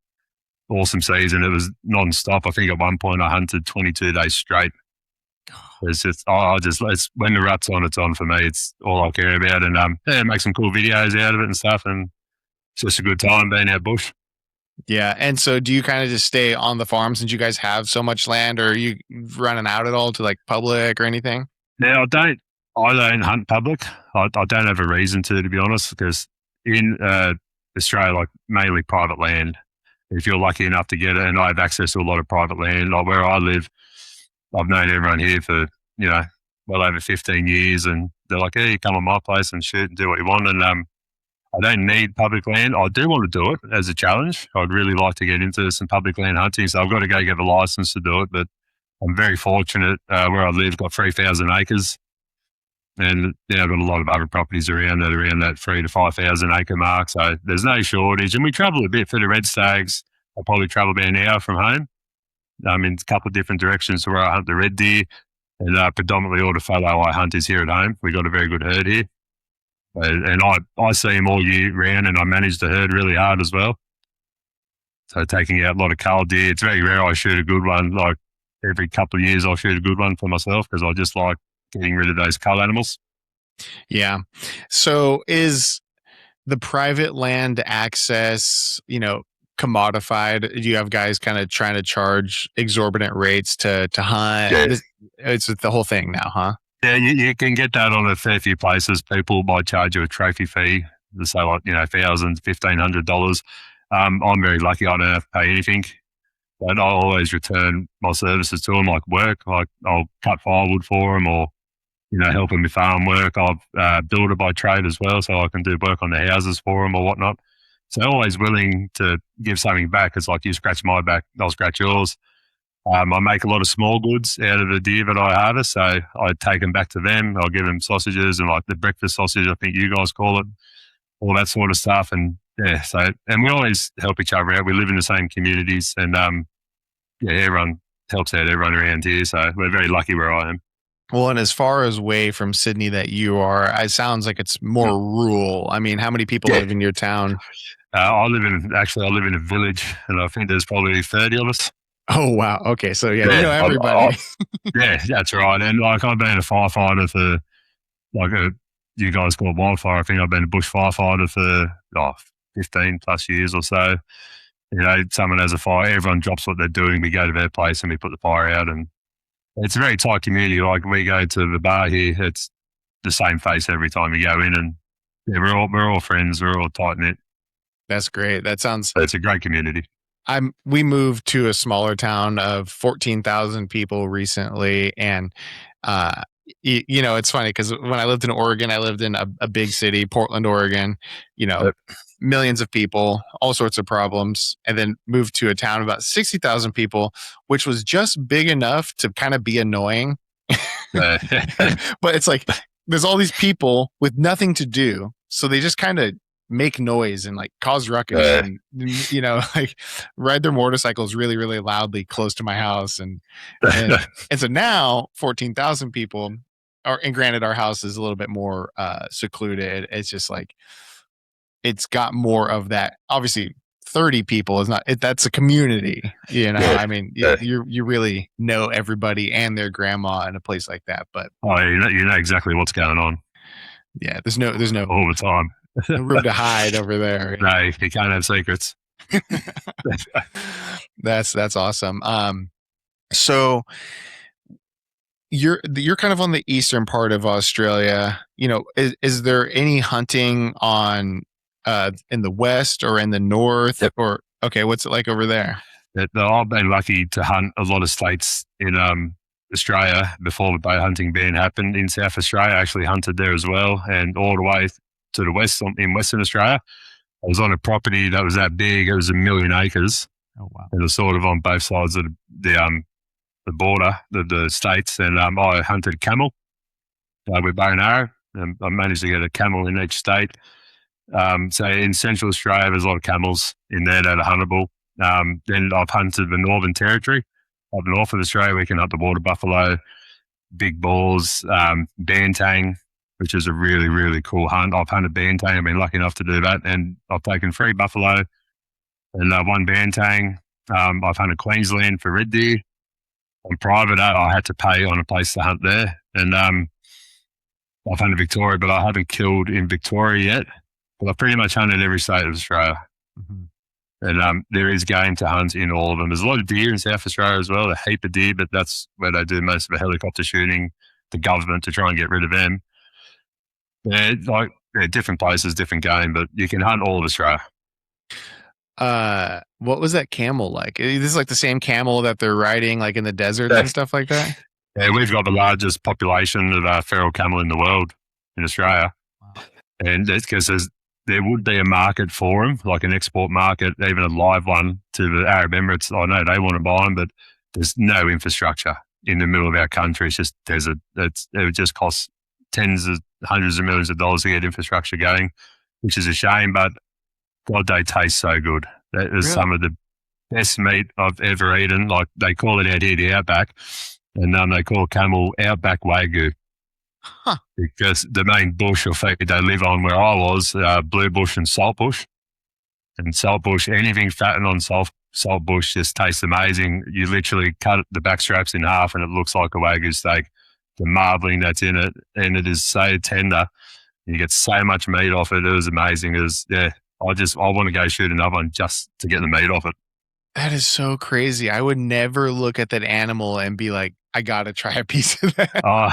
B: season. It was non-stop. I think at one point I hunted 22 days straight. It's just, it's when the rut's on, it's on for me. It's all I care about. And make some cool videos out of it and stuff. And it's just a good time being out bush.
A: Yeah. And so do you kind of just stay on the farm since you guys have so much land, or are you running out at all to like public or anything?
B: Now, I don't hunt public. I don't have a reason to be honest, because in Australia, like mainly private land, if you're lucky enough to get it, and I have access to a lot of private land, like where I live, I've known everyone here for, well over 15 years, and they're like, hey, come on my place and shoot and do what you want. And I don't need public land. I do want to do it as a challenge. I'd really like to get into some public land hunting, so I've got to go get a license to do it. But I'm very fortunate where I live, got 3,000 acres. And I've got a lot of other properties around that 3,000 to 5,000 acre mark. So there's no shortage. And we travel a bit for the red stags. I probably travel about an hour from home. In a couple of different directions to where I hunt the red deer. And predominantly all the fallow I hunt is here at home. We've got a very good herd here. And I see them all year round, and I manage the herd really hard as well. So taking out a lot of cull deer, it's very rare I shoot a good one. Like every couple of years I'll shoot a good one for myself because I just like getting rid of those cull animals.
A: Yeah. So is the private land access, commodified? Do you have guys kind of trying to charge exorbitant rates to hunt?
B: Yeah.
A: It's the whole thing now, huh?
B: Yeah, you can get that on a fair few places. People might charge you a trophy fee, say like, $1,000, $1,500. I'm very lucky I don't have to pay anything. But I'll always return my services to them, like work. Like I'll cut firewood for them, or help them with farm work. I've builder by trade as well, so I can do work on the houses for them or whatnot. So always willing to give something back. It's like you scratch my back, I'll scratch yours. I make a lot of small goods out of the deer that I harvest, so I take them back to them. I'll give them sausages and like the breakfast sausage, I think you guys call it, all that sort of stuff. And yeah, and we always help each other out. We live in the same communities, and everyone helps out everyone around here. So we're very lucky where I am.
A: Well, and as far as away from Sydney that you are, it sounds like it's more rural. I mean, how many people live in your town?
B: I live in a village, and I think there's probably 30 of us.
A: Oh, wow. Okay. So, you know everybody.
B: Yeah, that's right. And like I've been a firefighter for like you guys call wildfire. I think I've been a bush firefighter for 15 plus years or so. Someone has a fire, everyone drops what they're doing. We go to their place and we put the fire out, and it's a very tight community. Like we go to the bar here, it's the same face every time you go in, and yeah, we're all friends. We're all tight knit.
A: That's great. That sounds.
B: It's a great community.
A: We moved to a smaller town of 14,000 people recently, and it's funny because when I lived in Oregon, I lived in a big city, Portland, Oregon. Yep. Millions of people, all sorts of problems, and then moved to a town of about 60,000 people, which was just big enough to kind of be annoying. But it's like there's all these people with nothing to do, so they just kind of make noise and like cause ruckus and like ride their motorcycles really, really loudly close to my house. And so now 14,000 people and granted our house is a little bit more secluded. It's just like, it's got more of that. Obviously 30 people is not, that's a community, I mean, you really know everybody and their grandma in a place like that, but
B: you know exactly what's going on.
A: Yeah. There's no
B: all the time.
A: No room to hide over there.
B: No, you can't have secrets.
A: That's awesome. So you're kind of on the eastern part of Australia. Is there any hunting on in the west or in the north? Yep. Or okay, what's it like over there?
B: I've been lucky to hunt a lot of states in Australia before the bow hunting ban happened. In South Australia, I actually hunted there as well, and all the way to the west in Western Australia. I was on a property that was that big. It was 1 million acres.
A: Oh, wow.
B: It was sort of on both sides of the border, the states. And I hunted camel with bow and arrow. And I managed to get a camel in each state. So in Central Australia, there's a lot of camels in there that are huntable. Then I've hunted the Northern Territory. Up north of Australia, we can hunt the water buffalo, big bulls, bantang, which is a really, really cool hunt. I've hunted bantang. I've been lucky enough to do that. And I've taken 3 buffalo and 1 bantang. I've hunted Queensland for red deer. On private, I had to pay on a place to hunt there. And I've hunted Victoria, but I haven't killed in Victoria yet. But I've pretty much hunted every state of Australia. Mm-hmm. And there is game to hunt in all of them. There's a lot of deer in South Australia as well, a heap of deer, but that's where they do most of the helicopter shooting, the government to try and get rid of them. Different places, different game, but you can hunt all of Australia.
A: What was that camel like? This is like the same camel that they're riding like in the desert and stuff like that?
B: Yeah, we've got the largest population of feral camel in the world in Australia. Wow. And that's because there would be a market for them, like an export market, even a live one to the Arab Emirates. I know they want to buy them, but there's no infrastructure in the middle of our country. It's just desert. It would just cost tens of hundreds of millions of dollars to get infrastructure going, which is a shame, but God, they taste so good. That is really some of the best meat I've ever eaten. Like they call it out here the Outback, and they call camel Outback Wagyu. Huh. Because the main bush or feed they live on where I was, blue bush and salt bush. And salt bush, anything fattened on salt bush just tastes amazing. You literally cut the back straps in half and it looks like a Wagyu steak. The marbling that's in it, and it is so tender. You get so much meat off it. It was amazing. I want to go shoot another one just to get the meat off it.
A: That is so crazy. I would never look at that animal and be like, I got to try a piece of that.
B: Oh,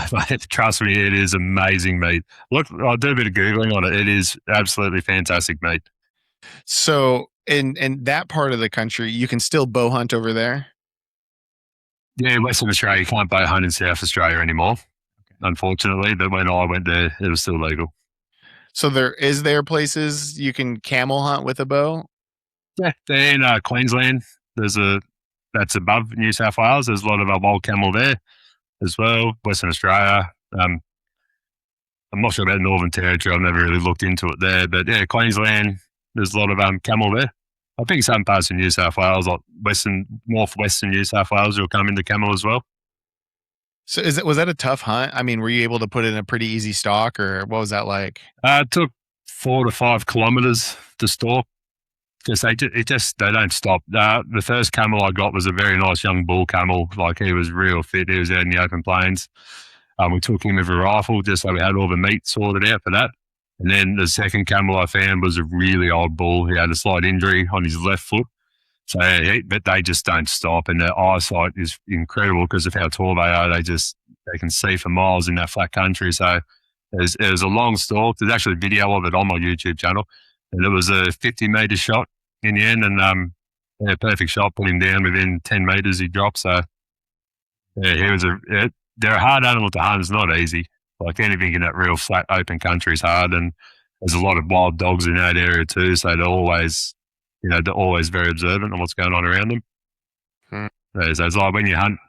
B: trust me, it is amazing meat. Look, I'll do a bit of Googling on it. It is absolutely fantastic meat.
A: So in that part of the country, you can still bow hunt over there?
B: Yeah, Western Australia, you can't bow hunt in South Australia anymore, unfortunately. But when I went there, it was still legal.
A: So there places you can camel hunt with a bow?
B: Yeah, in Queensland, that's above New South Wales. There's a lot of wild camel there as well. Western Australia. I'm not sure about Northern Territory. I've never really looked into it there. But yeah, Queensland, there's a lot of camel there. I think some parts of New South Wales, like northwestern New South Wales, will come into camel as well.
A: So was that a tough hunt? I mean, were you able to put in a pretty easy stalk, or what was that like?
B: It took 4 to 5 kilometers to stalk because they don't stop. The first camel I got was a very nice young bull camel. Like he was real fit. He was out in the open plains. We took him with a rifle just so we had all the meat sorted out for that. And then the second camel I found was a really old bull. He had a slight injury on his left foot. So, but they just don't stop, and their eyesight is incredible because of how tall they are. They can see for miles in that flat country. So it was a long stalk. There's actually a video of it on my YouTube channel, and it was a 50-meter shot in the end, and perfect shot, put him down within 10 meters. He dropped. So they're a hard animal to hunt. It's not easy. Like anything in that real flat open country is hard, and there's a lot of wild dogs in that area too. So they're always very observant on what's going on around them. So it's like when you hunt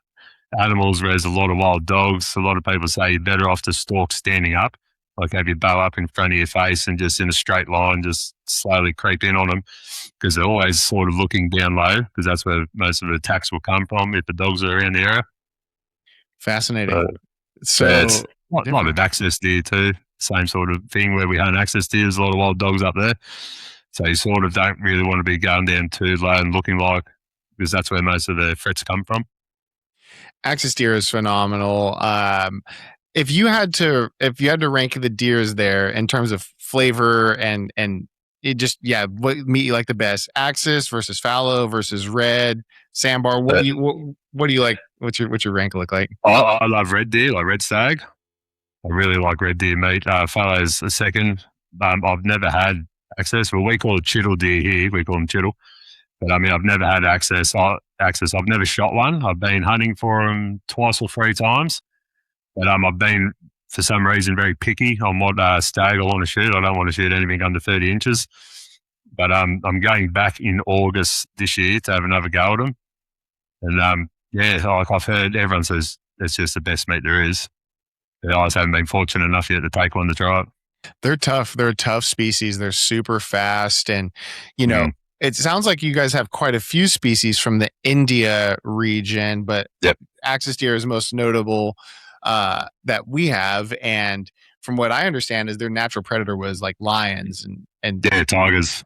B: animals where there's a lot of wild dogs, a lot of people say you're better off to stalk standing up, like have your bow up in front of your face and just in a straight line, just slowly creep in on them, because they're always sort of looking down low, because that's where most of the attacks will come from if the dogs are around the area.
A: Fascinating.
B: It's like with access deer too, same sort of thing where we hunt access deer. There's a lot of wild dogs up there. So you sort of don't really want to be going down too low and looking like, because that's where most of the threats come from.
A: Axis deer is phenomenal. If you had to rank the deers there in terms of flavor and it just, what meat you like the best? Axis versus fallow versus red, sandbar. What do you like? What's your rank look like?
B: I love red deer, like red stag. I really like red deer meat. Fallow's a second. I've never had access. Well, we call it chittle deer here. We call them chittle. But I mean, I've never had access. I've never shot one. I've been hunting for them twice or three times. But I've been, for some reason, very picky on what stag I want to shoot. I don't want to shoot anything under 30 inches. But I'm going back in August this year to have another go at them. And like I've heard everyone says it's just the best meat there is. I just haven't been fortunate enough yet to take one to try it.
A: They're tough. They're a tough species. They're super fast. And, it sounds like you guys have quite a few species from the India region, but axis deer is most notable that we have. And from what I understand is their natural predator was like lions and
B: tigers.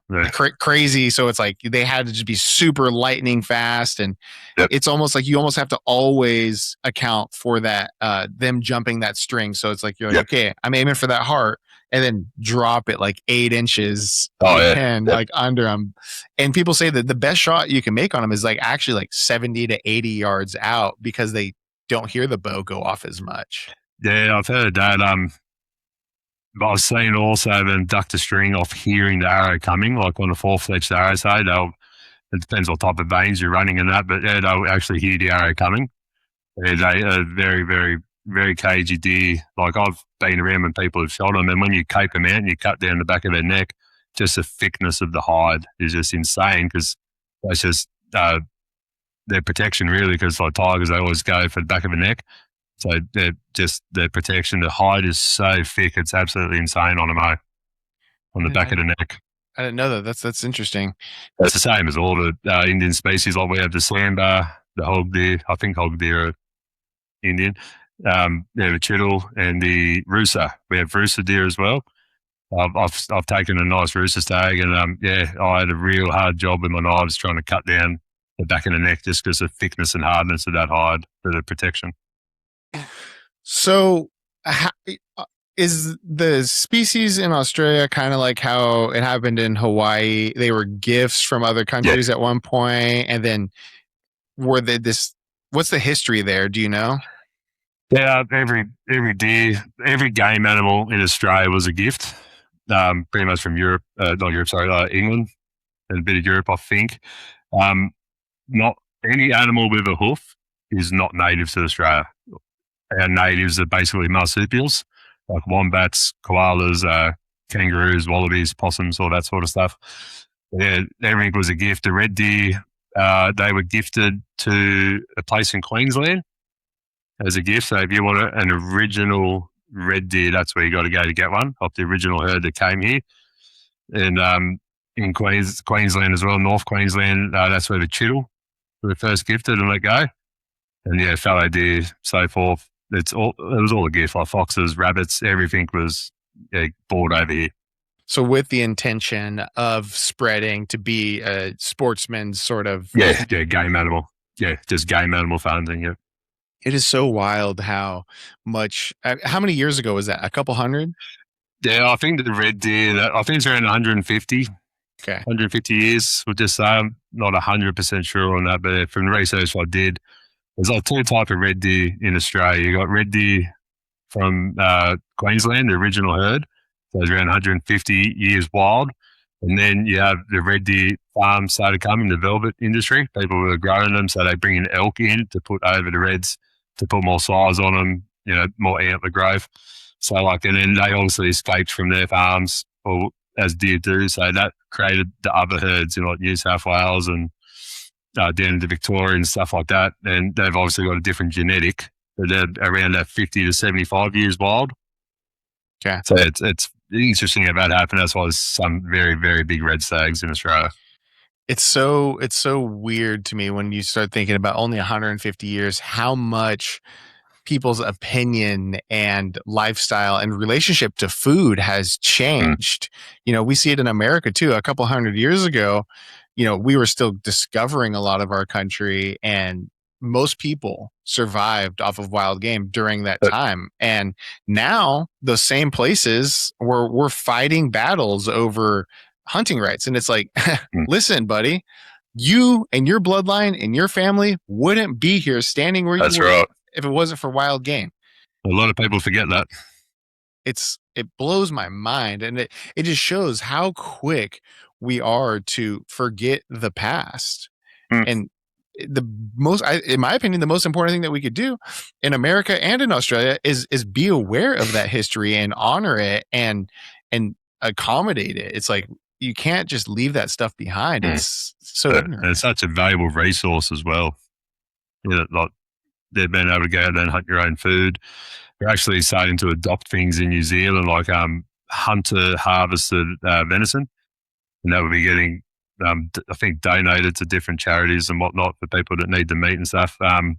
A: Crazy. So it's like they had to just be super lightning fast. And it's almost like you almost have to always account for that, them jumping that string. So it's like, you're like, okay, I'm aiming for that heart, and then drop it like 8 inches like under them. And people say that the best shot you can make on them is like actually like 70 to 80 yards out, because they don't hear the bow go off as much.
B: Yeah, I've heard that. But I've seen also them duck the string off hearing the arrow coming, like on a four-fletched arrow. So it depends what type of veins you're running in that, but they'll actually hear the arrow coming. They are very, very, very cagey deer. Like I've been around when people have shot them, and when you cape them out and you cut down the back of their neck, just the thickness of the hide is just insane, because that's just their protection, really, because like tigers, they always go for the back of the neck. So they're just their protection. The hide is so thick, it's absolutely insane on them, on the back of the neck.
A: I didn't know that. That's interesting.
B: It's the same as all the Indian species. Like we have the sambar, the hog deer. I think hog deer are Indian. The chittle and the rooster. We have rooster deer as well. I've taken a nice rooster stag, and I had a real hard job with my knives trying to cut down the back of the neck, just because of the thickness and hardness of that hide for the protection.
A: So is the species in Australia kind of like how it happened in Hawaii? They were gifts from other countries at one point, and then were they what's the history there? Do you know?
B: Yeah, every deer, every game animal in Australia was a gift, pretty much from Europe, England, and a bit of Europe, I think. Not any animal with a hoof is not native to Australia. Our natives are basically marsupials, like wombats, koalas, kangaroos, wallabies, possums, all that sort of stuff. Yeah, everything was a gift. The red deer, they were gifted to a place in Queensland as a gift. So if you want an original red deer, that's where you got to go to get one, off the original herd that came here. And in Queensland as well, North Queensland, that's where the chittle were first gifted and let go. And fallow deer, so forth. It was all a gift, like foxes, rabbits, everything was bought over here.
A: So with the intention of spreading to be a sportsman's sort of...
B: game animal. Yeah, just game animal hunting,
A: It is so wild how much. How many years ago was that? A couple hundred?
B: Yeah, I think the red deer, I think it's around 150,
A: Okay.
B: 150 years. We'll just say I'm not 100% sure on that, but from the research I did, there's like two types of red deer in Australia. You got red deer from Queensland, the original herd. So it's around 150 years wild. And then you have the red deer farms started coming, the velvet industry. People were growing them, so they bring in elk in to put over the reds to put more size on them, more antler growth. So and then they obviously escaped from their farms, or as deer do. So that created the other herds in like New South Wales and down into Victoria and stuff like that. And they've obviously got a different genetic. But they're around that 50 to 75 years wild.
A: Okay.
B: So it's interesting about that happened. That's why there's some very, very big red stags in Australia.
A: It's so weird to me when you start thinking about only 150 years, how much people's opinion and lifestyle and relationship to food has changed. We see it in America too. A couple hundred years ago, we were still discovering a lot of our country, and most people survived off of wild game during that time. And now those same places we're fighting battles over hunting rights. And it's like, listen, buddy, you and your bloodline and your family wouldn't be here standing where you were
B: right.
A: if it wasn't for wild game.
B: A lot of people forget that.
A: It blows my mind, and it just shows how quick we are to forget the past. And in my opinion, the most important thing that we could do in America and in Australia is be aware of that history and honor it and accommodate it. It's like, you can't just leave that stuff behind. It's so ignorant.
B: It's such a valuable resource as well. Like they've been able to go out and hunt your own food. They're actually starting to adopt things in New Zealand, like hunter harvested venison, and that will be getting, I think, donated to different charities and whatnot for people that need the meat and stuff. So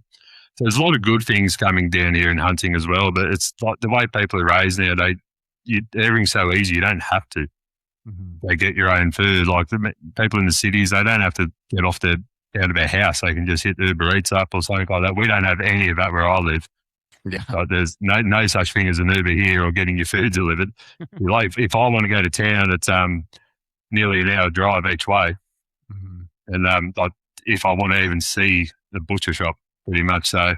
B: there's a lot of good things coming down here in hunting as well. But it's like the way people are raised now. Everything's so easy. You don't have to. They get your own food. Like the people in the cities, they don't have to get out of their house. They can just hit Uber Eats up or something like that. We don't have any of that where I live.
A: Yeah.
B: Like there's no such thing as an Uber here or getting your food delivered. Like if I want to go to town, it's nearly an hour drive each way. And like if I want to even see the butcher shop, pretty much so.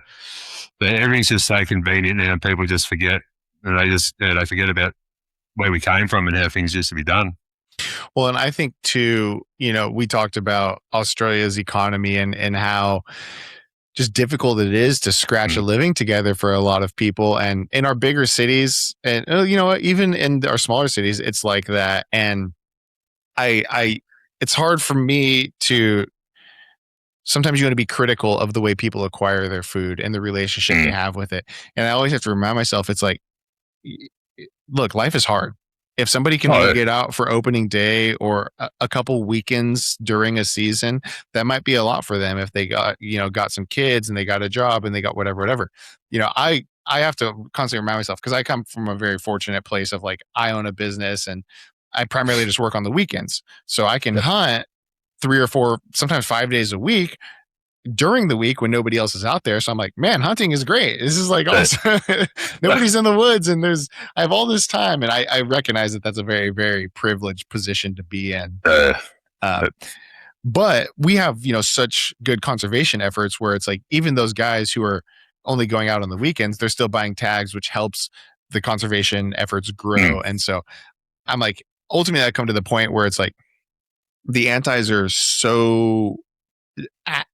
B: But everything's just so convenient now, and people just forget, and they forget about where we came from and how things used to be done.
A: Well, and I think too, we talked about Australia's economy and how just difficult it is to scratch a living together for a lot of people. And in our bigger cities, and even in our smaller cities, it's like that. And it's hard for me to. Sometimes you want to be critical of the way people acquire their food and the relationship they have with it. And I always have to remind myself, it's like, look, life is hard. If somebody can get out for opening day or a couple weekends during a season, that might be a lot for them. If they got some kids and they got a job and they got whatever. I have to constantly remind myself, because I come from a very fortunate place of like, I own a business and I primarily just work on the weekends. So I can hunt 3 or 4, sometimes 5 days a week during the week when nobody else is out there. So I'm like, man, hunting is great. This is like awesome. Nobody's in the woods and I have all this time. And I recognize that that's a very, very privileged position to be in. But we have, such good conservation efforts where it's like, even those guys who are only going out on the weekends, they're still buying tags, which helps the conservation efforts grow. And so I'm like, ultimately I come to the point where it's like, the antis are so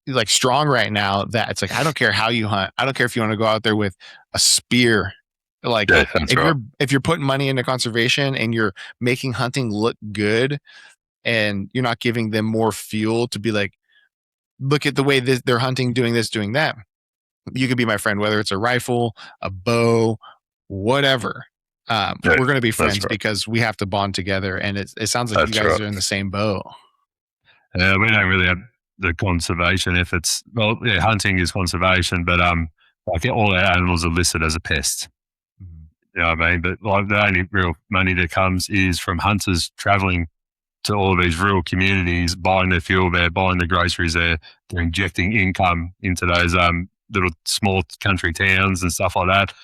A: like strong right now that it's like, I don't care how you hunt. I don't care if you want to go out there with a spear. Like if you're putting money into conservation and you're making hunting look good and you're not giving them more fuel to be like, look at the way they're hunting, doing this, doing that. You could be my friend, whether it's a rifle, a bow, whatever. We're going to be friends because we have to bond together. And it sounds like you guys are in the same boat.
B: Yeah, we don't really have the conservation efforts. Well, yeah, hunting is conservation, but like all our animals are listed as a pest. You know what I mean? But like the only real money that comes is from hunters traveling to all of these rural communities, buying their fuel there, buying the groceries there. They're injecting income into those little small country towns and stuff like that.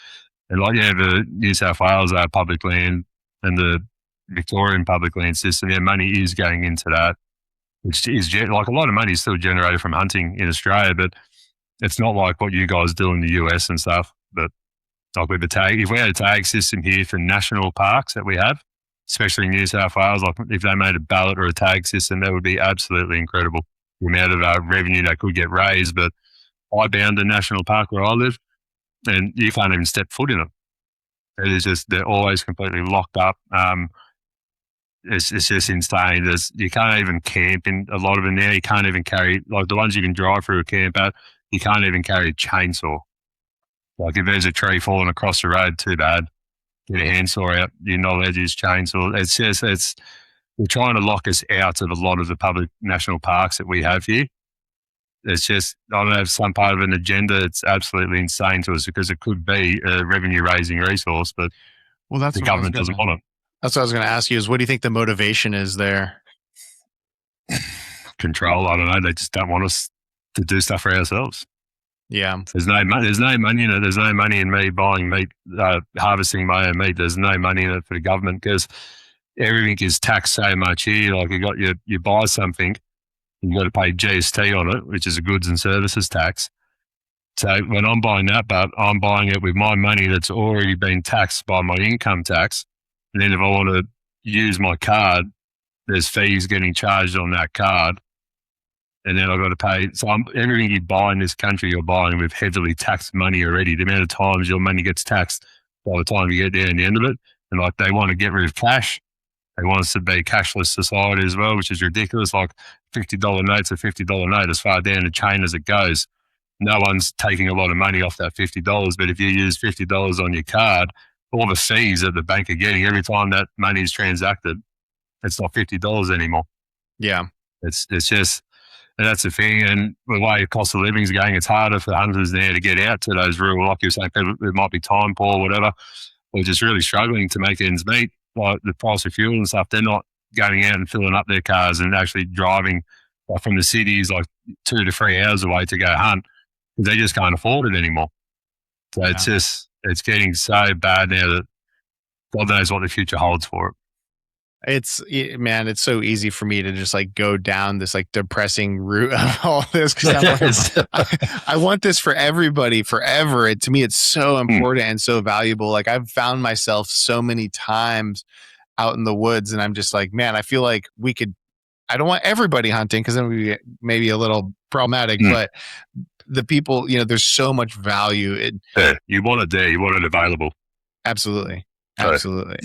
B: And like, yeah, the New South Wales public land and the Victorian public land system, yeah, money is going into that, which is like a lot of money is still generated from hunting in Australia, but it's not like what you guys do in the US and stuff. But like with the tag, if we had a tag system here for national parks that we have, especially in New South Wales, like if they made a ballot or a tag system, that would be absolutely incredible. The amount of revenue that could get raised. But I bound a national park where I live, and you can't even step foot in it. It is just, they're always completely locked up. It's just insane. You can't even camp in a lot of them now. You can't even carry, like the ones you can drive through a camp at, you can't even carry a chainsaw. Like if there's a tree falling across the road, too bad. Get a handsaw out. You're not allowed to use chainsaw. They're trying to lock us out of a lot of the public national parks that we have here. It's just, I don't know, some part of an agenda. It's absolutely insane to us because it could be a revenue raising resource, but the government doesn't want it.
A: That's what I was going to ask you is what do you think the motivation is there?
B: Control. I don't know. They just don't want us to do stuff for ourselves.
A: Yeah.
B: There's no money in it. There's no money in me buying meat, harvesting my own meat. There's no money in it for the government because everything is taxed so much here. Like you buy something, you've got to pay GST on it, which is a goods and services tax. So when I'm buying that, but I'm buying it with my money that's already been taxed by my income tax. And then if I want to use my card, there's fees getting charged on that card. And then I've got to pay. So everything you buy in this country, you're buying with heavily taxed money already. The amount of times your money gets taxed by the time you get there and the end of it. And like they want to get rid of cash. They want us to be a cashless society as well, which is ridiculous. Like $50 notes, a $50 note as far down the chain as it goes. No one's taking a lot of money off that $50. But if you use $50 on your card, all the fees that the bank are getting every time that money is transacted, it's not $50 anymore.
A: Yeah.
B: It's just, and that's the thing. And the way cost of living is going, it's harder for hunters now to get out to those rural, like you were saying, people, it might be time poor or whatever, or just really struggling to make ends meet. Like the price of fuel and stuff, they're not going out and filling up their cars and actually driving from the cities like 2 to 3 hours away to go hunt. They just can't afford it anymore. So it's getting so bad now that God knows what the future holds for it.
A: It's so easy for me to just like go down this like depressing route of all this because I want this for everybody forever. To me, it's so important and so valuable. Like I've found myself so many times out in the woods, and I'm just like, man, I feel like I don't want everybody hunting because then we maybe a little problematic, but the people, there's so much value.
B: You want it there, you want it available.
A: Absolutely.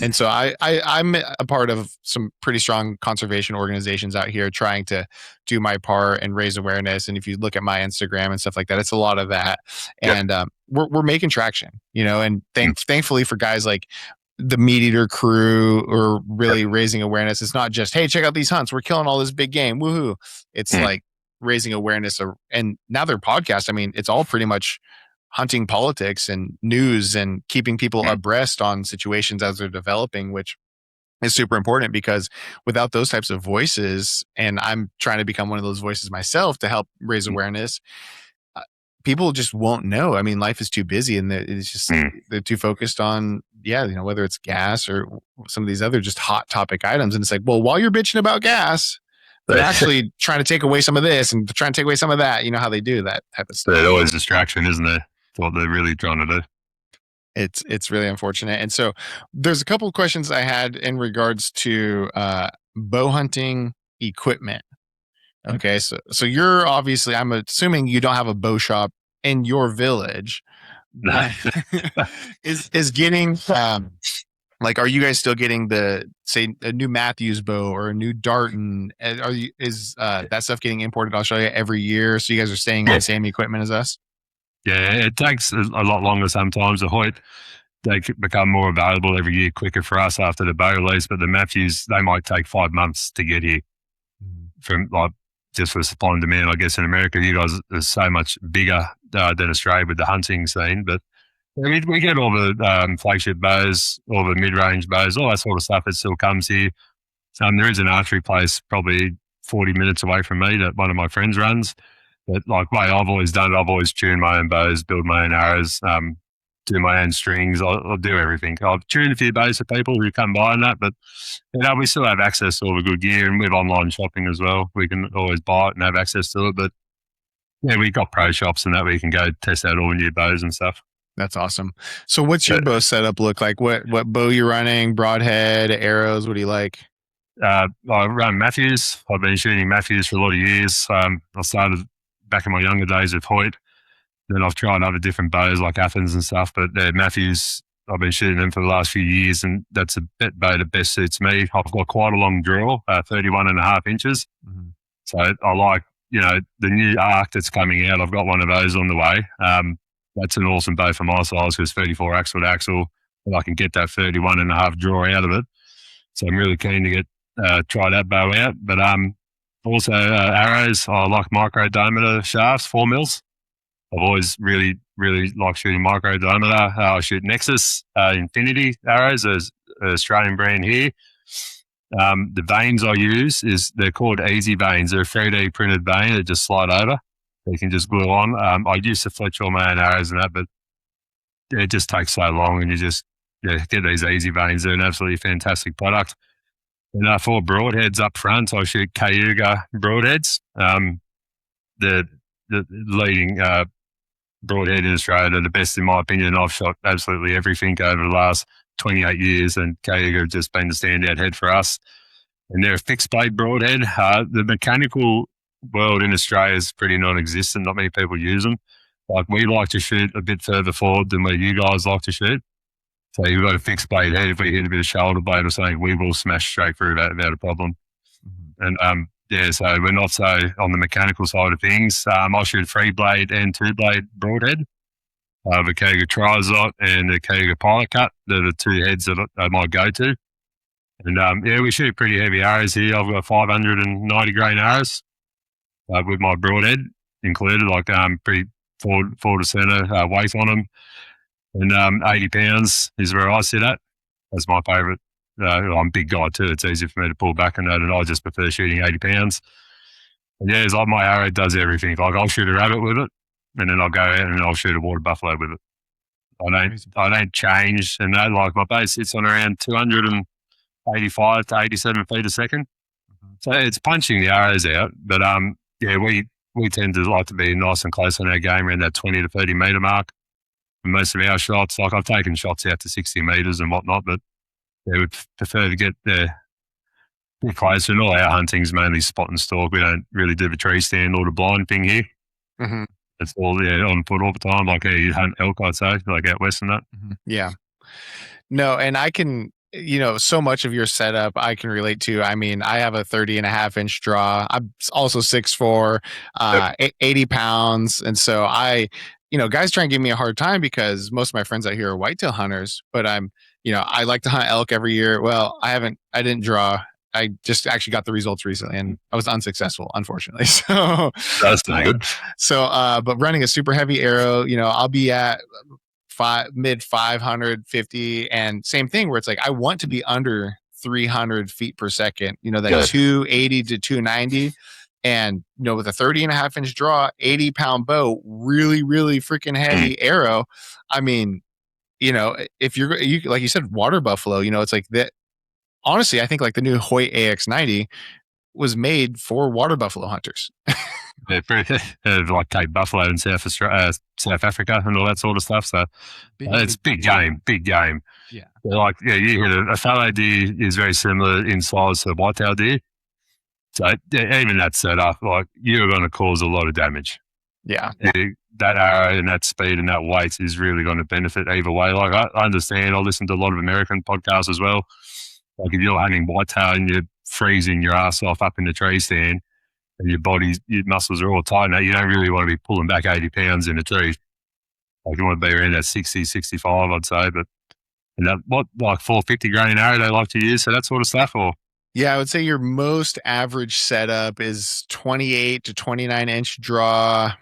A: And so I'm a part of some pretty strong conservation organizations out here trying to do my part and raise awareness. And if you look at my Instagram and stuff like that, it's a lot of that. And we're making traction, and thankfully for guys like the Meat Eater crew are really raising awareness. It's not just, hey, check out these hunts. We're killing all this big game. Woohoo. It's like raising awareness. And now their podcast, I mean, it's all pretty much hunting politics and news and keeping people abreast on situations as they're developing, which is super important because without those types of voices, and I'm trying to become one of those voices myself to help raise awareness, people just won't know. I mean, life is too busy and it's just, they're too focused on, whether it's gas or some of these other just hot topic items. And it's like, well, while you're bitching about gas, they're actually trying to take away some of this and trying to take away some of that. You know how they do that type of stuff.
B: There's always distraction, isn't there? What they're really trying to do.
A: It's really unfortunate. And so there's a couple of questions I had in regards to bow hunting equipment. Okay, so you're obviously, I'm assuming you don't have a bow shop in your village.
B: No.
A: is getting like, are you guys still getting say a new Matthews bow or a new Darton? Is that stuff getting imported to Australia every year? So you guys are staying on the same equipment as us?
B: Yeah, it takes a lot longer sometimes. The Hoyt, they become more available every year quicker for us after the bow release, but the Matthews, they might take 5 months to get here from just for supply and demand. I guess in America, you guys are so much bigger than Australia with the hunting scene, but we get all the flagship bows, all the mid-range bows, all that sort of stuff. It still comes here. There is an archery place probably 40 minutes away from me that one of my friends runs. But like way I've always done it, I've always tuned my own bows, build my own arrows, do my own strings. I'll do everything. I've tuned a few bows for people who come by and that, but we still have access to all the good gear, and with online shopping as well, we can always buy it and have access to it. But yeah, we've got pro shops and that where you can go test out all the new bows and stuff.
A: That's awesome. So what's your bow setup look like? What bow you running? Broadhead, arrows? What do you like?
B: I run Matthews. I've been shooting Matthews for a lot of years. I started back in my younger days with Hoyt. Then I've tried other different bows like Athens and stuff, but Matthews, I've been shooting them for the last few years, and that's a bow that best suits me. I've got quite a long draw, 31 and a half inches. Mm-hmm. So I like, the new arc that's coming out. I've got one of those on the way. That's an awesome bow for my size because 34 axle to axle, and I can get that 31 and a half draw out of it. So I'm really keen to get try that bow out. But also arrows, I like micro diameter shafts, 4 mils. I've always really, really liked shooting micro diameter. I shoot Nexus Infinity arrows, there's an Australian brand here. The vanes I use they're called Easy Vanes. They're a 3D printed vane that just slide over. You can just glue on. I used to fletch all my own arrows and that, but it just takes so long, and you just get these Easy Vanes. They're an absolutely fantastic product. And for broadheads up front, I shoot Cayuga broadheads. The leading broadhead in Australia. They're the best in my opinion. I've shot absolutely everything over the last 28 years, and Cayuga have just been the standout head for us. And they're a fixed blade broadhead. The mechanical world in Australia is pretty non-existent. Not many people use them. Like, we like to shoot a bit further forward than where you guys like to shoot. So you've got a fixed blade head. If we hit a bit of shoulder blade or something, we will smash straight through without a problem. Mm-hmm. And so we're not so on the mechanical side of things. I shoot 3-blade and 2-blade broadhead. The Cayuga Trizot and the Cayuga Pilot Cut. They're the two heads that I might go to. And we shoot pretty heavy arrows here. I've got 590 grain arrows with my broadhead included, like pretty forward to centre weight on them. And 80 pounds is where I sit at. That's my favourite. I'm a big guy too. It's easy for me to pull back and that, and I just prefer shooting 80 pounds. And it's like my arrow does everything. Like, I'll shoot a rabbit with it, and then I'll go out and I'll shoot a water buffalo with it. I don't change, and that, like, my bow sits on around 285 to 87 feet a second. Mm-hmm. So it's punching the arrows out. But we tend to like to be nice and close on our game around that 20 to 30 metre mark. And most of our shots, like, I've taken shots out to 60 metres and whatnot, but we would prefer to get there a bit closer. And all our hunting's mainly spot and stalk. We don't really do the tree stand or the blind thing here. Mm-hmm. It's all on foot all the time. Like, you hunt elk, I'd say, like out west and that.
A: Mm-hmm. Yeah. No, and I can, so much of your setup I can relate to. I mean, I have a 30 and a half inch draw. I'm also 6'4", 80 pounds. And so guys try and give me a hard time because most of my friends out here are whitetail hunters, but I like to hunt elk every year. Well, I didn't draw. I just actually got the results recently, and I was unsuccessful, unfortunately. So
B: that's not good.
A: So, but running a super heavy arrow, I'll be at mid 550, and same thing where it's like, I want to be under 300 feet per second, that 280 to 290. And, with a 30 and a half inch draw, 80 pound bow, really, really freaking heavy arrow. I mean, if you like you said, water buffalo, it's like that. Honestly, I think like the new Hoyt AX90 was made for water buffalo hunters.
B: Like Cape Buffalo in South Africa and all that sort of stuff. So it's big game. Yeah. You hit a fallow deer is very similar in size to a whitetail deer. So even that setup, like, you're going to cause a lot of damage.
A: Yeah.
B: That arrow and that speed and that weight is really going to benefit either way. Like, I understand. I listen to a lot of American podcasts as well. Like, if you're hunting whitetail and you're freezing your ass off up in the tree stand and your muscles are all tight, now you don't really want to be pulling back 80 pounds in a tree. Like, you want to be around that 60, 65, I'd say. But like 450 grain arrow they like to use, so that sort of stuff, or?
A: Yeah, I would say your most average setup is 28 to 29 inch draw,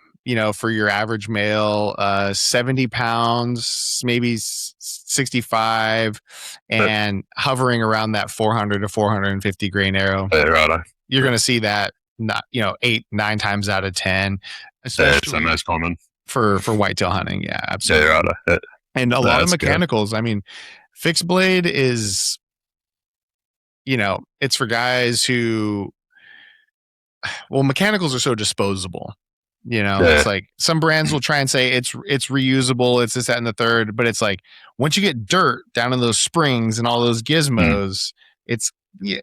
A: for your average male, 70 pounds, maybe 65, and hovering around that 400 to 450 grain arrow.
B: Yeah, right.
A: You're going to see that, not 8-9 times out of 10.
B: It's the
A: especially
B: most common.
A: for whitetail hunting. Yeah, absolutely.
B: Yeah, right.
A: And a lot of
B: That's good.
A: mechanicals. I mean, fixed blade is, it's for guys who, well, mechanicals are so disposable. It's like some brands will try and say it's reusable, it's this, that, and the third, but it's like once you get dirt down in those springs and all those gizmos, it's
B: a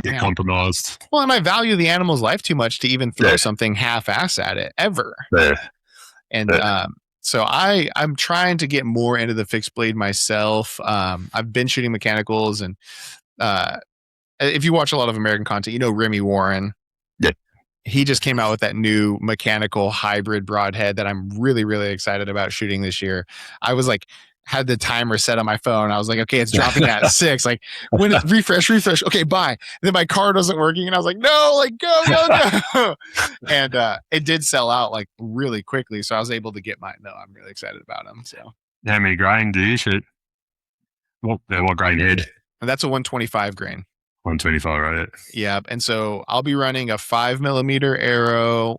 B: bit compromised.
A: Well, and I value the animal's life too much to even throw something half-ass at it ever. And so I'm trying to get more into the fixed blade myself. I've been shooting mechanicals, and if you watch a lot of American content, Remy Warren.
B: Yeah.
A: He just came out with that new mechanical hybrid broadhead that I'm really, really excited about shooting this year. I was like, had the timer set on my phone. I was like, okay, it's dropping at 6. Like, when it refresh. Okay, bye. And then my card wasn't working, and I was like, no, like go. And it did sell out like really quickly, so I was able to get mine. No, I'm really excited about them. So,
B: how many grain do you shoot? What grain head?
A: And that's a 125 grain.
B: 125, right?
A: Yeah, and so I'll be running a 5mm arrow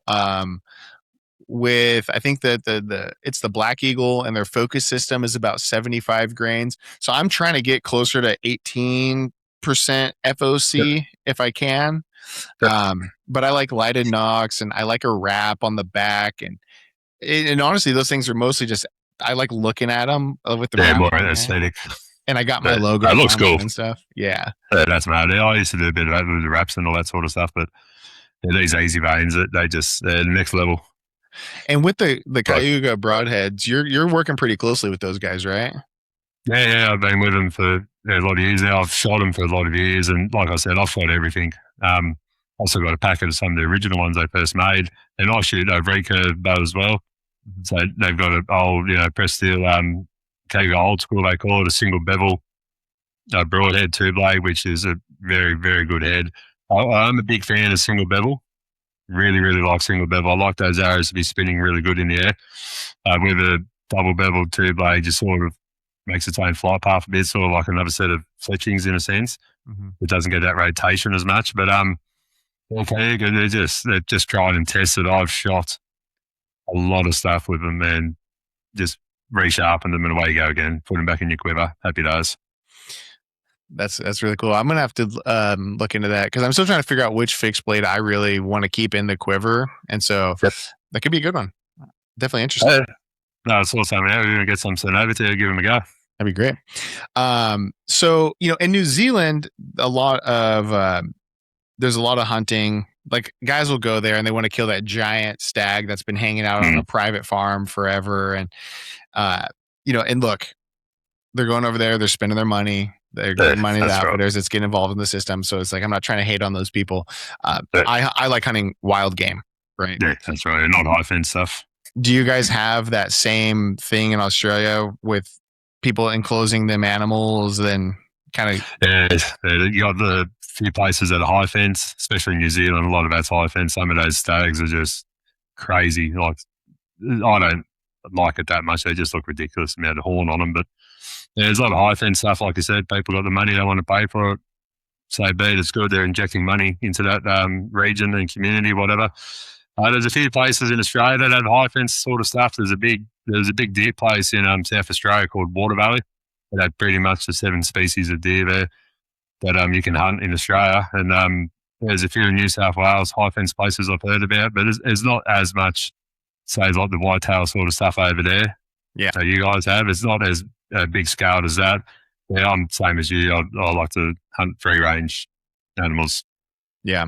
A: with, I think that it's the Black Eagle, and their focus system is about 75 grains. So I'm trying to get closer to 18% FOC if I can. But I like lighted nocks, and I like a wrap on the back, and honestly, those things are mostly just, I like looking at them with the
B: more aesthetic.
A: And I got my logo.
B: That looks cool
A: and stuff. Yeah,
B: that's mad. I used to do a bit of that with the wraps and all that sort of stuff, but these easy veins, they're next level.
A: And with the Cayuga broadheads, you're working pretty closely with those guys, right?
B: Yeah, I've been with them for a lot of years now. I've shot them for a lot of years, and like I said, I've shot everything. Also got a packet of some of the original ones they first made, and I shoot a recurve bow as well. So they've got an old, press steel, Cayuga old school, they call it, a single bevel broadhead 2-blade, which is a very, very good head. I'm a big fan of single bevel. Really, really like single bevel. I like those arrows to be spinning really good in the air. With a double bevel 2-blade, just sort of makes its own flight path a bit, sort of like another set of fletchings in a sense. Mm-hmm. It doesn't get that rotation as much, but Cayuga, they're just tried and tested. I've shot a lot of stuff with them, and just resharpen them and away you go again. Put them back in your quiver. Happy days.
A: That's really cool. I'm gonna have to look into that, because I'm still trying to figure out which fixed blade I really want to keep in the quiver, and so that could be a good one. Definitely interesting.
B: No, it's awesome. We're gonna get some sent over to you. Give them a go.
A: That'd be great. So in New Zealand, there's a lot of hunting. Like, guys will go there and they want to kill that giant stag that's been hanging out on a private farm forever, and and look, they're going over there, they're spending their money, they're getting money to the outfitters, it's getting involved in the system. So it's like, I'm not trying to hate on those people. I like hunting wild game, right?
B: Yeah, that's right. Not high fence stuff.
A: Do you guys have that same thing in Australia with people enclosing them animals? Then kind of,
B: you got the few places that are high fence, especially in New Zealand. A lot of that's high fence. Some of those stags are just crazy. Like, I don't like it that much. They just look ridiculous, the amount of horn on them. But there's a lot of high fence stuff. Like you said, people got the money, they want to pay for it. So be it, it's good. They're injecting money into that region and community, whatever. There's a few places in Australia that have high fence sort of stuff. There's a big deer place in South Australia called Waterfowl. They have pretty much the 7 species of deer there that you can hunt in Australia. And there's a few in New South Wales high fence places I've heard about, but it's not as much, say, like the whitetail sort of stuff over there.
A: Yeah.
B: So you guys have. It's not as big scaled as that. Yeah, I'm same as you. I like to hunt free range animals.
A: Yeah.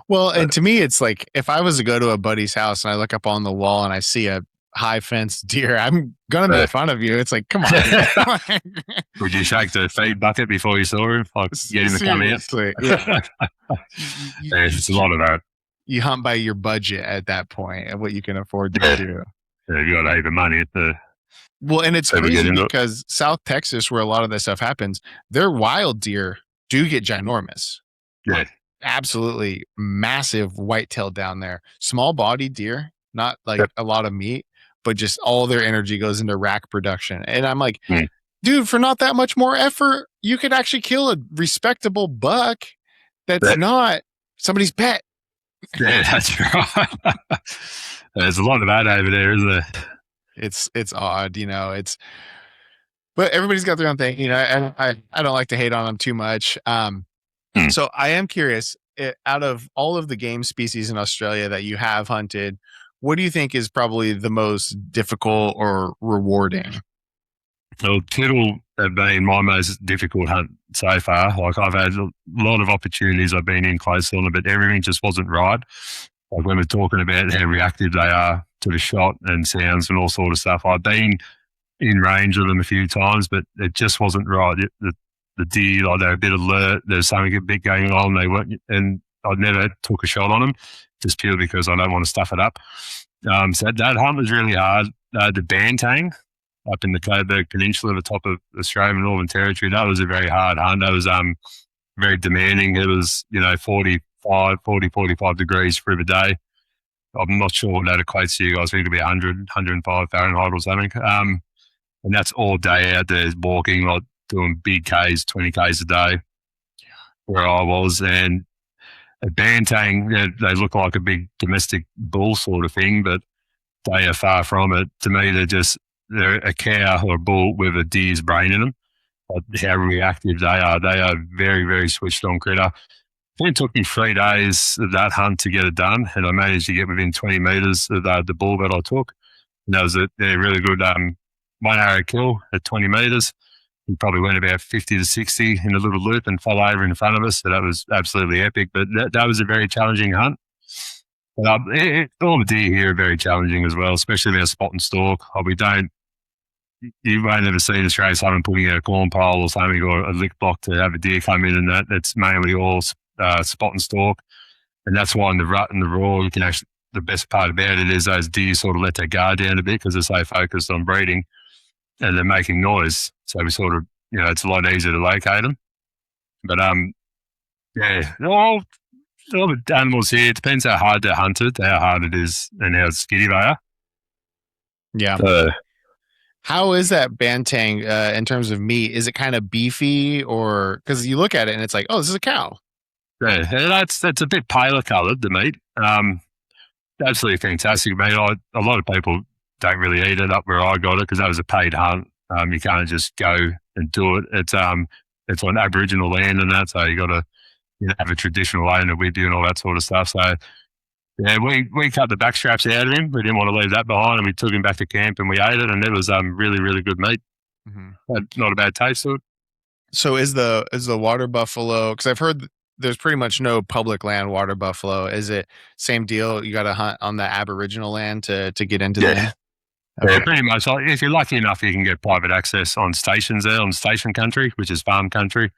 A: Well, and to me, it's like, if I was to go to a buddy's house and I look up on the wall and I see a high fence deer, I'm going to make fun of you. It's like, come on.
B: Would you shake the feed bucket before you saw him? Like, get him to come in?
A: Yeah.
B: It's a lot of that.
A: You hunt by your budget at that point and what you can afford to do.
B: Yeah, you got to have the money at the...
A: Well, and it's crazy because South Texas, where a lot of this stuff happens, their wild deer do get ginormous.
B: Yeah.
A: Absolutely massive whitetail down there. Small bodied deer, not like a lot of meat, but just all their energy goes into rack production. And I'm like, dude, for not that much more effort, you could actually kill a respectable buck that's not somebody's pet.
B: Yeah, that's right. There's a lot of that over there, isn't there?
A: It's odd, but everybody's got their own thing, and I don't like to hate on them too much.
B: Hmm.
A: So I am curious, out of all of the game species in Australia that you have hunted, what do you think is probably the most difficult or rewarding?
B: Well, Tittle have been my most difficult hunt so far. Like I've had a lot of opportunities I've been in close on, but everything just wasn't right. Like when we're talking about how reactive they are to the shot and sounds and all sort of stuff, I've been in range of them a few times, but it just wasn't right. The deer, like they're a bit alert. There's something a bit going on. They weren't, and I never took a shot on them just purely because I don't want to stuff it up. So that hunt was really hard. The Bantang up in the Coburg Peninsula, the top of Australian Northern Territory, that was a very hard hunt. That was very demanding. It was 45 degrees through the day. I'm not sure what that equates to you guys. I think it'll be 100, 105 Fahrenheit or something. And that's all day out there walking, like doing big Ks, 20 Ks a day where I was. And a Bantang, they look like a big domestic bull sort of thing, but they are far from it. To me, they're a cow or a bull with a deer's brain in them. Like how reactive they are. They are very, very switched on critter. It took me 3 days of that hunt to get it done, and I managed to get within 20 metres of the bull that I took. And that was a really good one arrow kill at 20 metres. He probably went about 50 to 60 in a little loop and fell over in front of us. So that was absolutely epic. But that was a very challenging hunt. But all the deer here are very challenging as well, especially their spot and stalk. You won't ever see Australian someone putting out a corn pole or something or a lick block to have a deer come in, and that's mainly all spot and stalk. And that's why in the rut and the raw, you can actually, the best part about it is those deer sort of let their guard down a bit because they're so focused on breeding and they're making noise. So we sort of, it's a lot easier to locate them. But yeah, all the animals here, it depends how hard they're hunted, how hard it is, and how skitty they are.
A: Yeah. How is that Bantang in terms of meat? Is it kind of beefy, or because you look at it and it's like, oh, this is a cow?
B: Yeah, that's a bit paler coloured, the meat. Absolutely fantastic meat. A lot of people don't really eat it up where I got it because that was a paid hunt. You can't just go and do it. It's on Aboriginal land and that, so you got to have a traditional owner with you and all that sort of stuff. So yeah, we cut the back straps out of him. We didn't want to leave that behind, and we took him back to camp and we ate it, and it was really, really good meat. Mm-hmm. Not a bad taste to it.
A: So is the water buffalo? Because I've heard there's pretty much no public land water buffalo. Is it same deal? You got to hunt on the Aboriginal land to get into them?
B: Okay. Yeah, pretty much. If you're lucky enough, you can get private access on stations there, on station country, which is farm country.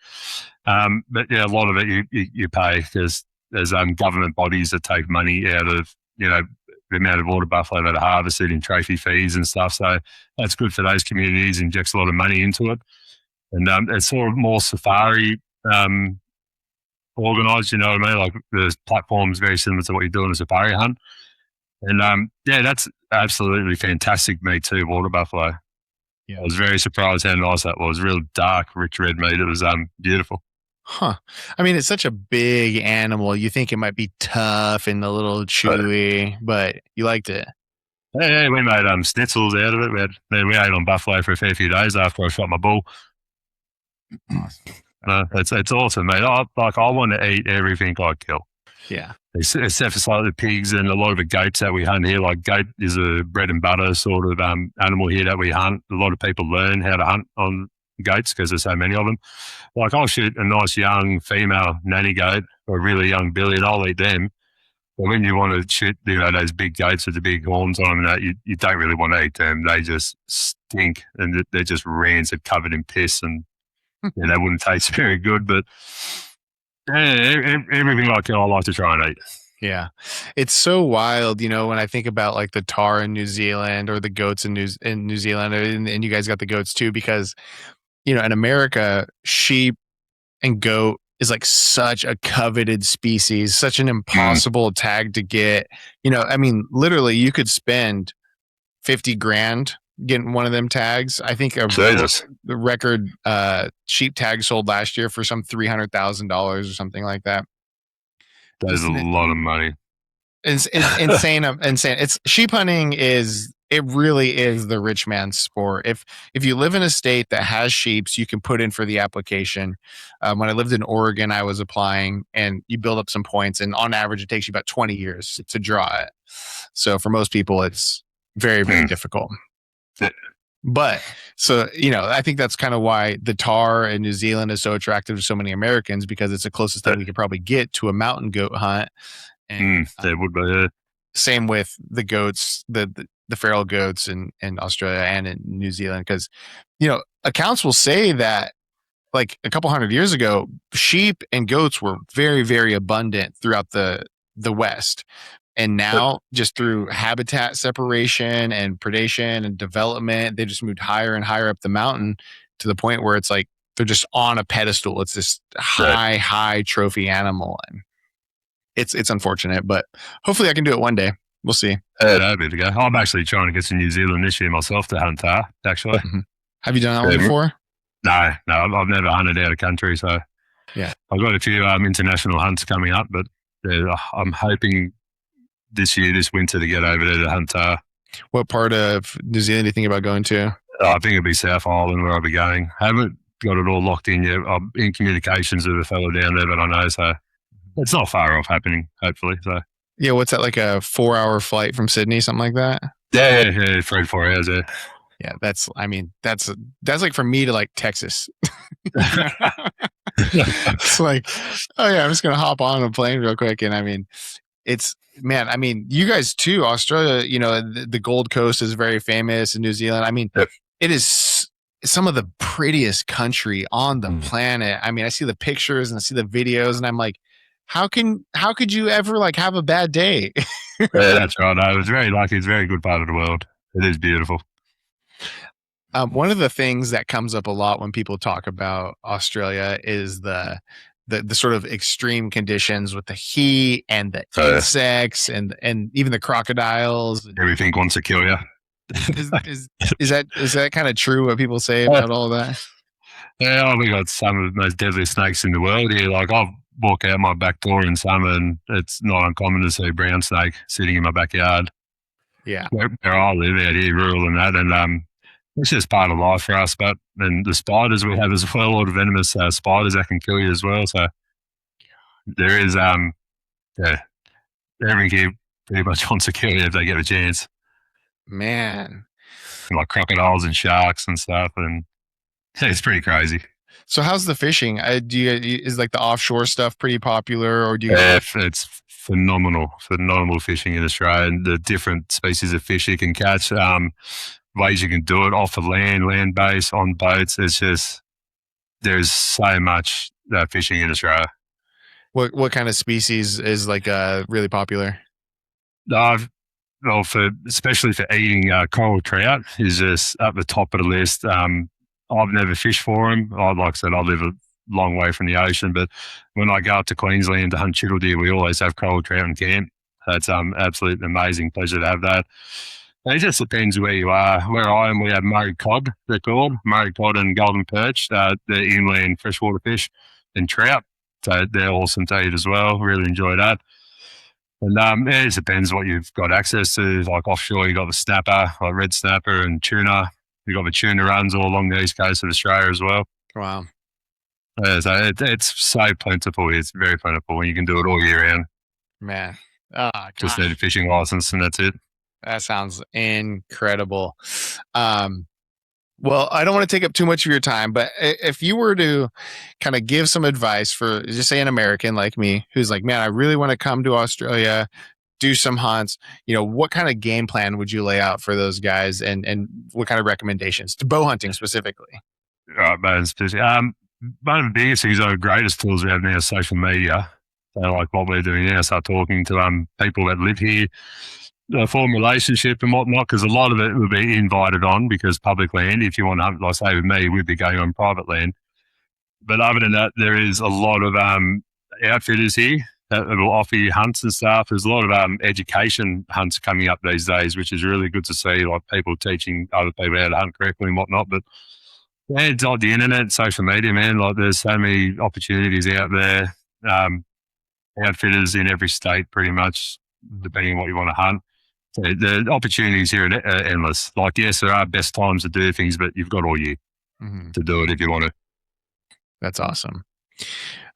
B: But yeah, a lot of it you pay because there's government bodies that take money out of the amount of water buffalo that are harvested in trophy fees and stuff. So that's good for those communities. Injects a lot of money into it, and it's sort of more safari organised. You know what I mean? Like the platform's very similar to what you do in a safari hunt. And yeah, that's absolutely fantastic meat too, water buffalo. Yeah, I was very surprised how nice that was. Real dark, rich red meat. It was beautiful.
A: Huh. I mean, it's such a big animal. You think it might be tough and a little chewy, but you liked it.
B: Yeah, we made schnitzels out of it. We ate on buffalo for a fair few days after I shot my bull. It's awesome, mate. I want to eat everything I kill.
A: Yeah.
B: Except for like the pigs and a lot of the goats that we hunt here. Like goat is a bread and butter sort of animal here that we hunt. A lot of people learn how to hunt on goats because there's so many of them. Like I'll shoot a nice young female nanny goat or a really young billy and I'll eat them. But when you want to shoot, those big goats with the big horns on them, that you don't really want to eat them. They just stink and they're just rancid, covered in piss, and they wouldn't taste very good. But everything like I like to try and eat.
A: Yeah. It's so wild, when I think about like the tar in New Zealand or the goats in New Zealand, and you guys got the goats too, because, in America, sheep and goat is like such a coveted species, such an impossible tag to get. I mean, literally you could spend 50 grand getting one of them tags. I think the record sheep tag sold last year for some $300,000 or something like that.
B: That is a lot of money.
A: It's insane. Insane. It's sheep hunting is it really is the rich man's sport. If you live in a state that has sheeps, you can put in for the application. When I lived in Oregon, I was applying, and you build up some points, and on average, it takes you about 20 years to draw it. So for most people, it's very, very difficult. But so, I think that's kind of why the tar in New Zealand is so attractive to so many Americans, because it's the closest thing we could probably get to a mountain goat hunt. And
B: that would be
A: same with the goats, the feral goats in Australia and in New Zealand. Because, accounts will say that like a couple hundred years ago, sheep and goats were very, very abundant throughout the West. And now, just through habitat separation and predation and development, they just moved higher and higher up the mountain to the point where it's like they're just on a pedestal. It's this high trophy animal, and it's unfortunate, but hopefully I can do it one day. We'll see.
B: That'd be the go. I'm actually trying to get to New Zealand this year myself to hunt tar, actually.
A: Mm-hmm. Have you done that one before?
B: No, I've never hunted out of country, so
A: yeah,
B: I've got a few international hunts coming up, but I'm hoping this winter to get over there to hunt tar.
A: What part of New Zealand do you think about going to?
B: I think it'll be South Island where I'll be going. I haven't got it all locked in yet. I'm in communications with a fellow down there, but I know, so it's not far off happening, hopefully. So
A: yeah, what's that, like a 4-hour flight from Sydney, something like that?
B: Yeah, 3 to 4 hours.
A: Yeah, that's like from me to like Texas. It's like, oh yeah, I'm just gonna hop on a plane real quick, and I mean, you guys too, Australia, the Gold Coast is very famous in New Zealand. I mean, it is some of the prettiest country on the planet. I mean, I see the pictures and I see the videos, and I'm like, how could you ever like have a bad day?
B: Yeah, that's right. I was very lucky. It's a very good part of the world. It is beautiful.
A: One of the things that comes up a lot when people talk about Australia is the sort of extreme conditions with the heat and the insects and even the crocodiles.
B: Everything wants to kill you.
A: Is that kind of true what people say about all of that?
B: Yeah, we got some of the most deadly snakes in the world here. Like I'll walk out my back door in summer and it's not uncommon to see a brown snake sitting in my backyard.
A: Yeah.
B: Where I live out here, rural and that. And it's just part of life for us. But and the spiders we have as well, all the venomous spiders that can kill you as well. So there is, everything here pretty much wants to kill you if they get a chance.
A: Man.
B: And like crocodiles and sharks and stuff. And it's pretty crazy.
A: So how's the fishing? Is like the offshore stuff pretty popular, or do you?
B: It's phenomenal fishing in Australia. And the different species of fish you can catch, ways you can do it off of land base, on boats. It's just there's so much fishing in Australia.
A: What kind of species is like really popular?
B: Especially for eating, coral trout is just up the top of the list. I've never fished for them. Like I said, I live a long way from the ocean, but when I go up to Queensland to hunt chital deer, we always have coral trout in camp. That's absolute amazing pleasure to have that. And it just depends where you are. Where I am, we have Murray cod, they're called, Murray cod and golden perch. They're inland freshwater fish and trout. So they're awesome to eat as well. Really enjoy that. And it just depends what you've got access to. Like offshore, you've got the snapper, like red snapper and tuna. You've got the tuna runs all along the east coast of Australia as well.
A: Wow.
B: Yeah, so it's so plentiful. It's very plentiful when you can do it all year round.
A: Man.
B: Just need a fishing license and that's it.
A: That sounds incredible. Well, I don't want to take up too much of your time, but if you were to kind of give some advice for, just say, an American like me who's like, man, I really want to come to Australia, do some hunts, what kind of game plan would you lay out for those guys, and what kind of recommendations to bow hunting specifically?
B: Right, man. One of the biggest things, the greatest tools we have now is social media. So like what we're doing now, start talking to people that live here, form relationship and whatnot, because a lot of it will be invited on because public land. If you want to hunt, like say with me, we'd be going on private land. But other than that, there is a lot of outfitters here that will offer you hunts and stuff. There's a lot of education hunts coming up these days, which is really good to see, like people teaching other people how to hunt correctly and whatnot. But yeah, it's like the internet, social media, man. Like there's so many opportunities out there. Outfitters in every state pretty much depending on what you want to hunt. So the opportunities here are endless. Like, yes, there are best times to do things, but you've got all year to do it if you want to.
A: That's awesome.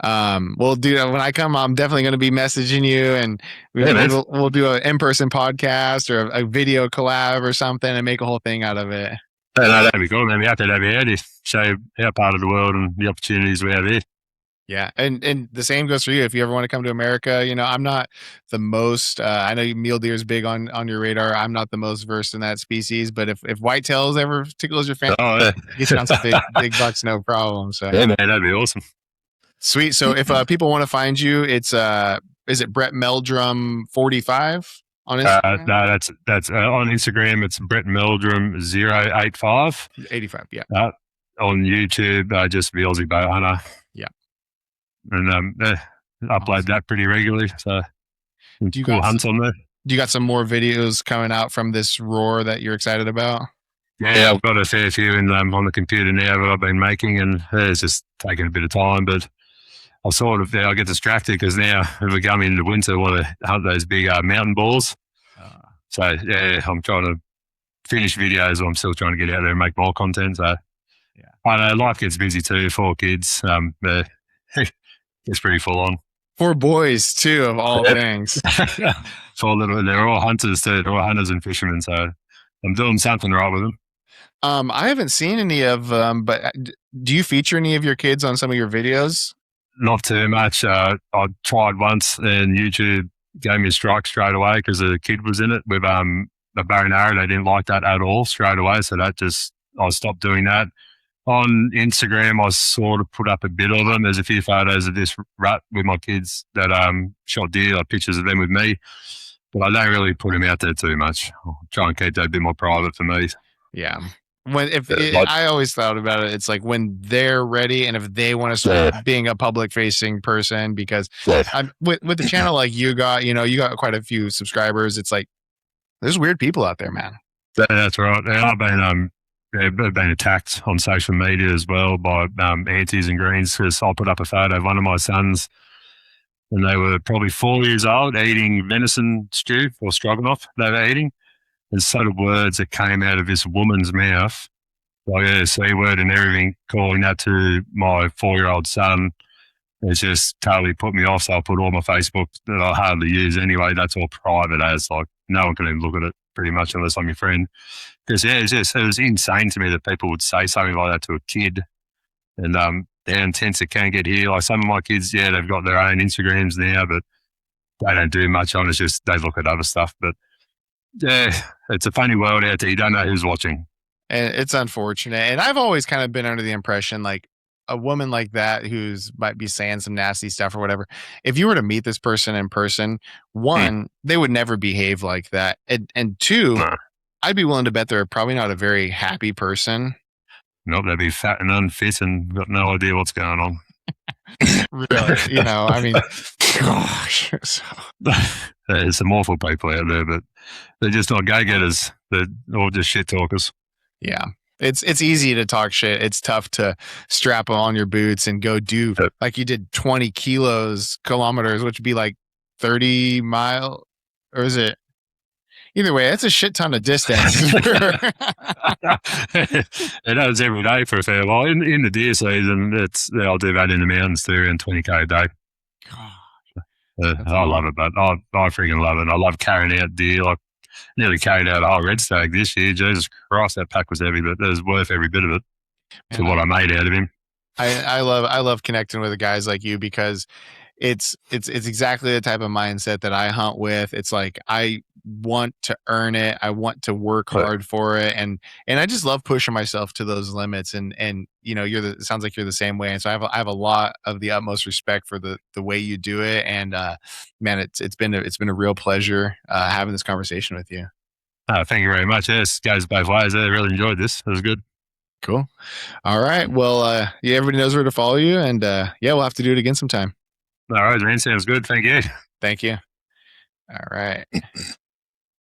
A: Well, dude, when I come, I'm definitely going to be messaging you, and we'll do an in-person podcast or a video collab or something, and make a whole thing out of it.
B: No, that'd be cool, man. We have to have you out here, show our part of the world and the opportunities we have here.
A: Yeah, and the same goes for you. If you ever want to come to America, I'm not the most. I know mule deer is big on your radar. I'm not the most versed in that species, but if whitetails ever tickles your fancy, get you on some big bucks, no problem. So
B: yeah, man, that'd be awesome.
A: Sweet. So if people want to find you, it's is it Brett Meldrum 45 on Instagram?
B: No, that's on Instagram. It's Brett Meldrum 085.
A: 85. Yeah.
B: On YouTube, just the Aussie Bow Hunter.
A: Yeah.
B: And upload that pretty regularly. So cool hunts on there.
A: Do you got some more videos coming out from this roar that you're excited about?
B: Yeah, I've got a fair few on the computer now that I've been making, and it's just taking a bit of time, but I get distracted because now we're coming into winter, I want to hunt those big mountain boars. So yeah, I'm trying to finish videos. I'm still trying to get out there and make more content. So yeah, I know life gets busy too. 4 kids, it's pretty full on. 4
A: boys too, of all things.
B: 4 little. They're all hunters too. They're all hunters and fishermen. So I'm doing something right with them.
A: I haven't seen any of them, but do you feature any of your kids on some of your videos?
B: Not too much. I tried once, and YouTube gave me a strike straight away because a kid was in it with a bow and arrow. They didn't like that at all straight away, so I stopped doing that. On Instagram, I sort of put up a bit of them. There's a few photos of this rut with my kids that shot deer, like pictures of them with me, but I don't really put them out there too much. I'll try and keep that a bit more private for me.
A: Yeah. I always thought about it, it's like when they're ready and if they want to start being a public facing person, because with the channel like you got quite a few subscribers. It's like there's weird people out there, man.
B: That's right. I've been attacked on social media as well by antis and greens because I put up a photo of one of my sons and they were probably 4 years old eating venison stew or stroganoff they were eating. And sort of words that came out of this woman's mouth, like a C word and everything, calling that to my 4-year-old son, it's just totally put me off. So I put all my Facebook that I hardly use anyway. That's all private as, like, no one can even look at it pretty much unless I'm your friend. Because it was insane to me that people would say something like that to a kid. And their intents it can get here. Like some of my kids, they've got their own Instagrams now, but they don't do much on it. It's just they look at other stuff. But yeah, it's a funny world out there. You don't know who's watching.
A: And it's unfortunate. And I've always kind of been under the impression like a woman like that who's might be saying some nasty stuff or whatever, if you were to meet this person in person, one, they would never behave like that. And two, I'd be willing to bet they're probably not a very happy person.
B: Nope, they'd be fat and unfit and got no idea what's going on.
A: Really, I mean, gosh.
B: There's some awful people out there, but they're just not go-getters. They're all just shit talkers.
A: Yeah. It's easy to talk shit. It's tough to strap on your boots and go do like you did 20 kilometers, which would be like 30 mile, or is it? Either way, that's a shit ton of distance.
B: It happens every day for a fair while. In the deer season, I'll do that in the mountains too, around 20K a day. I love it, but I freaking love it. I love carrying out deer. Like nearly carried out a whole red stag this year. Jesus Christ, that pack was heavy, but it was worth every bit of it for what I made out of him.
A: I love connecting with guys like you because it's exactly the type of mindset that I hunt with. It's like I want to earn it. I want to work hard for it, and I just love pushing myself to those limits. And it sounds like you're the same way. And so I have a lot of the utmost respect for the way you do it. And man, it's been a real pleasure having this conversation with you.
B: Thank you very much. Yes, goes both ways. I really enjoyed this. It was good.
A: Cool. All right. Well, everybody knows where to follow you, and we'll have to do it again sometime.
B: All right, man. Sounds good. Thank you.
A: Thank you. All right.